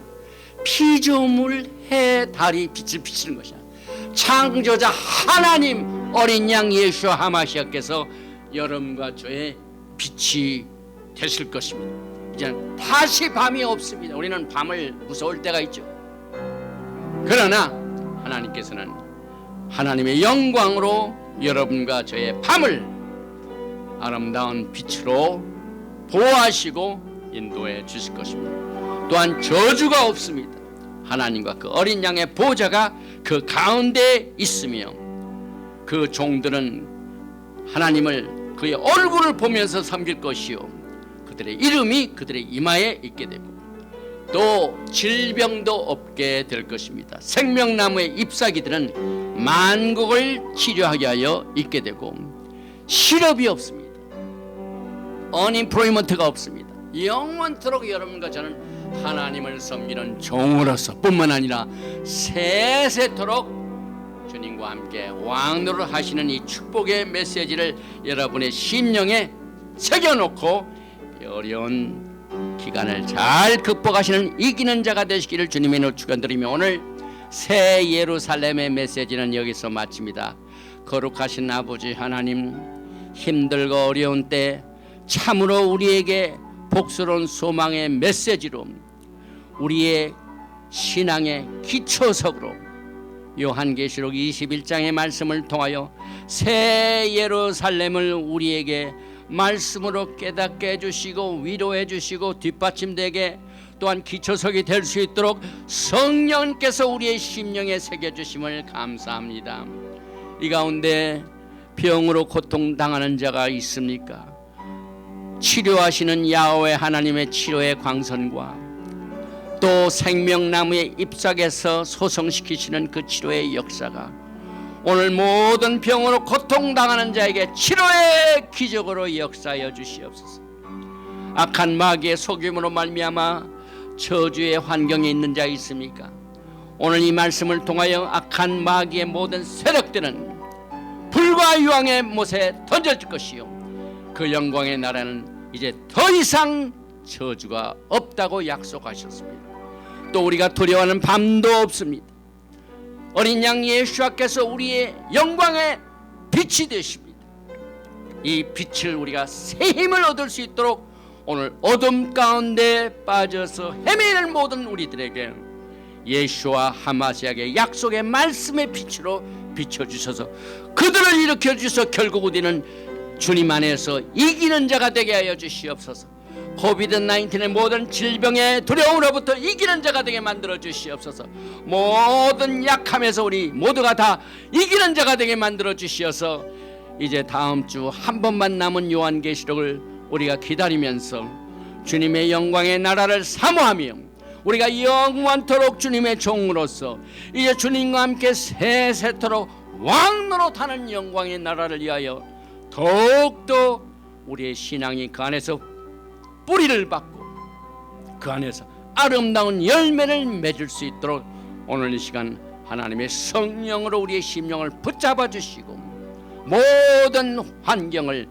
Speaker 1: 피조물 해 달이 빛을 비치는 것이야. 창조자 하나님 어린 양 예수와 하마시아께서 여러분과 저의 빛이 되실 것입니다. 이제는 다시 밤이 없습니다. 우리는 밤을 무서울 때가 있죠. 그러나 하나님께서는 하나님의 영광으로 여러분과 저의 밤을 아름다운 빛으로 보호하시고 인도해 주실 것입니다. 또한 저주가 없습니다. 하나님과 그 어린 양의 보좌가 그 가운데에 있으며 그 종들은 하나님을 그의 얼굴을 보면서 섬길 것이요 그들의 이름이 그들의 이마에 있게 되고 또 질병도 없게 될 것입니다. 생명나무의 잎사귀들은 만국을 치료하게 하여 있게 되고 실업이 없습니다. 언임플로이먼트가 없습니다. 영원토록 여러분과 저는 하나님을 섬기는 종으로서 뿐만 아니라 세세토록 주님과 함께 왕노를 하시는 이 축복의 메시지를 여러분의 심령에 새겨놓고 어려운 기간을 잘 극복하시는 이기는 자가 되시기를 주님의 이름으로 축원드리며 오늘 새 예루살렘의 메시지는 여기서 마칩니다. 거룩하신 아버지 하나님, 힘들고 어려운 때 참으로 우리에게 복스러운 소망의 메시지로 우리의 신앙의 기초석으로 요한계시록 21장의 말씀을 통하여 새 예루살렘을 우리에게 말씀으로 깨닫게 해주시고 위로해 주시고 뒷받침되게 또한 기초석이 될 수 있도록 성령께서 우리의 심령에 새겨주심을 감사합니다. 이 가운데 병으로 고통당하는 자가 있습니까? 치료하시는 야훼 하나님의 치료의 광선과 또 생명나무의 잎사귀에서 소성시키시는 그 치료의 역사가 오늘 모든 병으로 고통당하는 자에게 치료의 기적으로 역사하여 주시옵소서. 악한 마귀의 속임으로 말미암아 저주의 환경에 있는 자 있습니까? 오늘 이 말씀을 통하여 악한 마귀의 모든 세력들은 불과 유황의 못에 던져질 것이요 그 영광의 나라는 이제 더 이상 저주가 없다고 약속하셨습니다. 또 우리가 두려워하는 밤도 없습니다. 어린 양 예수께서 우리의 영광의 빛이 되십니다. 이 빛을 우리가 새 힘을 얻을 수 있도록 오늘 어둠 가운데 빠져서 헤매는 모든 우리들에게 예수와 하마시아의 약속의 말씀의 빛으로 비춰주셔서 그들을 일으켜 주셔서 결국 우리는 주님 안에서 이기는 자가 되게 하여 주시옵소서. 코비드-19의 모든 질병의 두려움으로부터 이기는 자가 되게 만들어 주시옵소서. 모든 약함에서 우리 모두가 다 이기는 자가 되게 만들어 주시어서 이제 다음 주 한 번만 남은 요한계시록을 우리가 기다리면서 주님의 영광의 나라를 사모하며 우리가 영원토록 주님의 종으로서 이제 주님과 함께 세세토록 왕노릇하는 영광의 나라를 위하여 더욱더 우리의 신앙이 그 안에서 뿌리를 받고 그 안에서 아름다운 열매를 맺을 수 있도록 오늘 이 시간 하나님의 성령으로 우리의 심령을 붙잡아 주시고 모든 환경을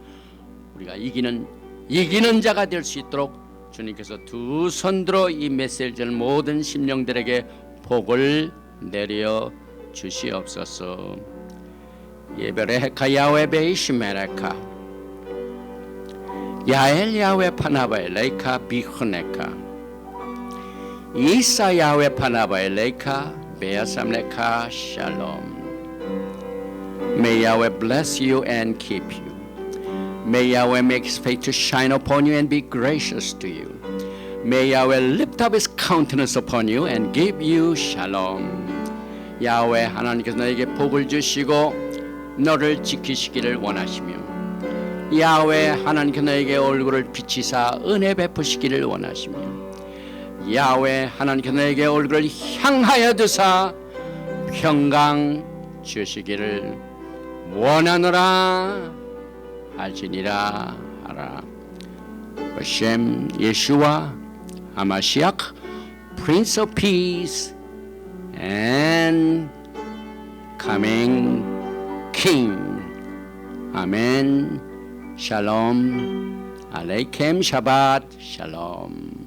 Speaker 1: 우리가 이기는 자가 될 수 있도록 주님께서 두 손 들어 이 메시지를 모든 심령들에게 복을 내려 주시옵소서. 예베레카 야훼 베이시메레카 야엘 야훼 파나바에 레이카 비흐네카 이사 야훼 파나바에 레이카 베야삼레카 샬롬. May Yahweh bless you and keep you. May Yahweh make his face to shine upon you and be gracious to you. May Yahweh lift up his countenance upon you and give you shalom. 야훼 하나님께서 너에게 복을 주시고 너를 지키시기를 원하시며 야훼 하나님께서 너에게 얼굴을 비치사 은혜 베푸시기를 원하시며 야훼 하나님께서 너에게 얼굴을 향하여 두사 평강 주시기를 원하노라 할지니라 하라. 하셈 예수와 하마시ach Prince of Peace and coming King. Amen. Shalom. Aleichem Shabbat Shalom.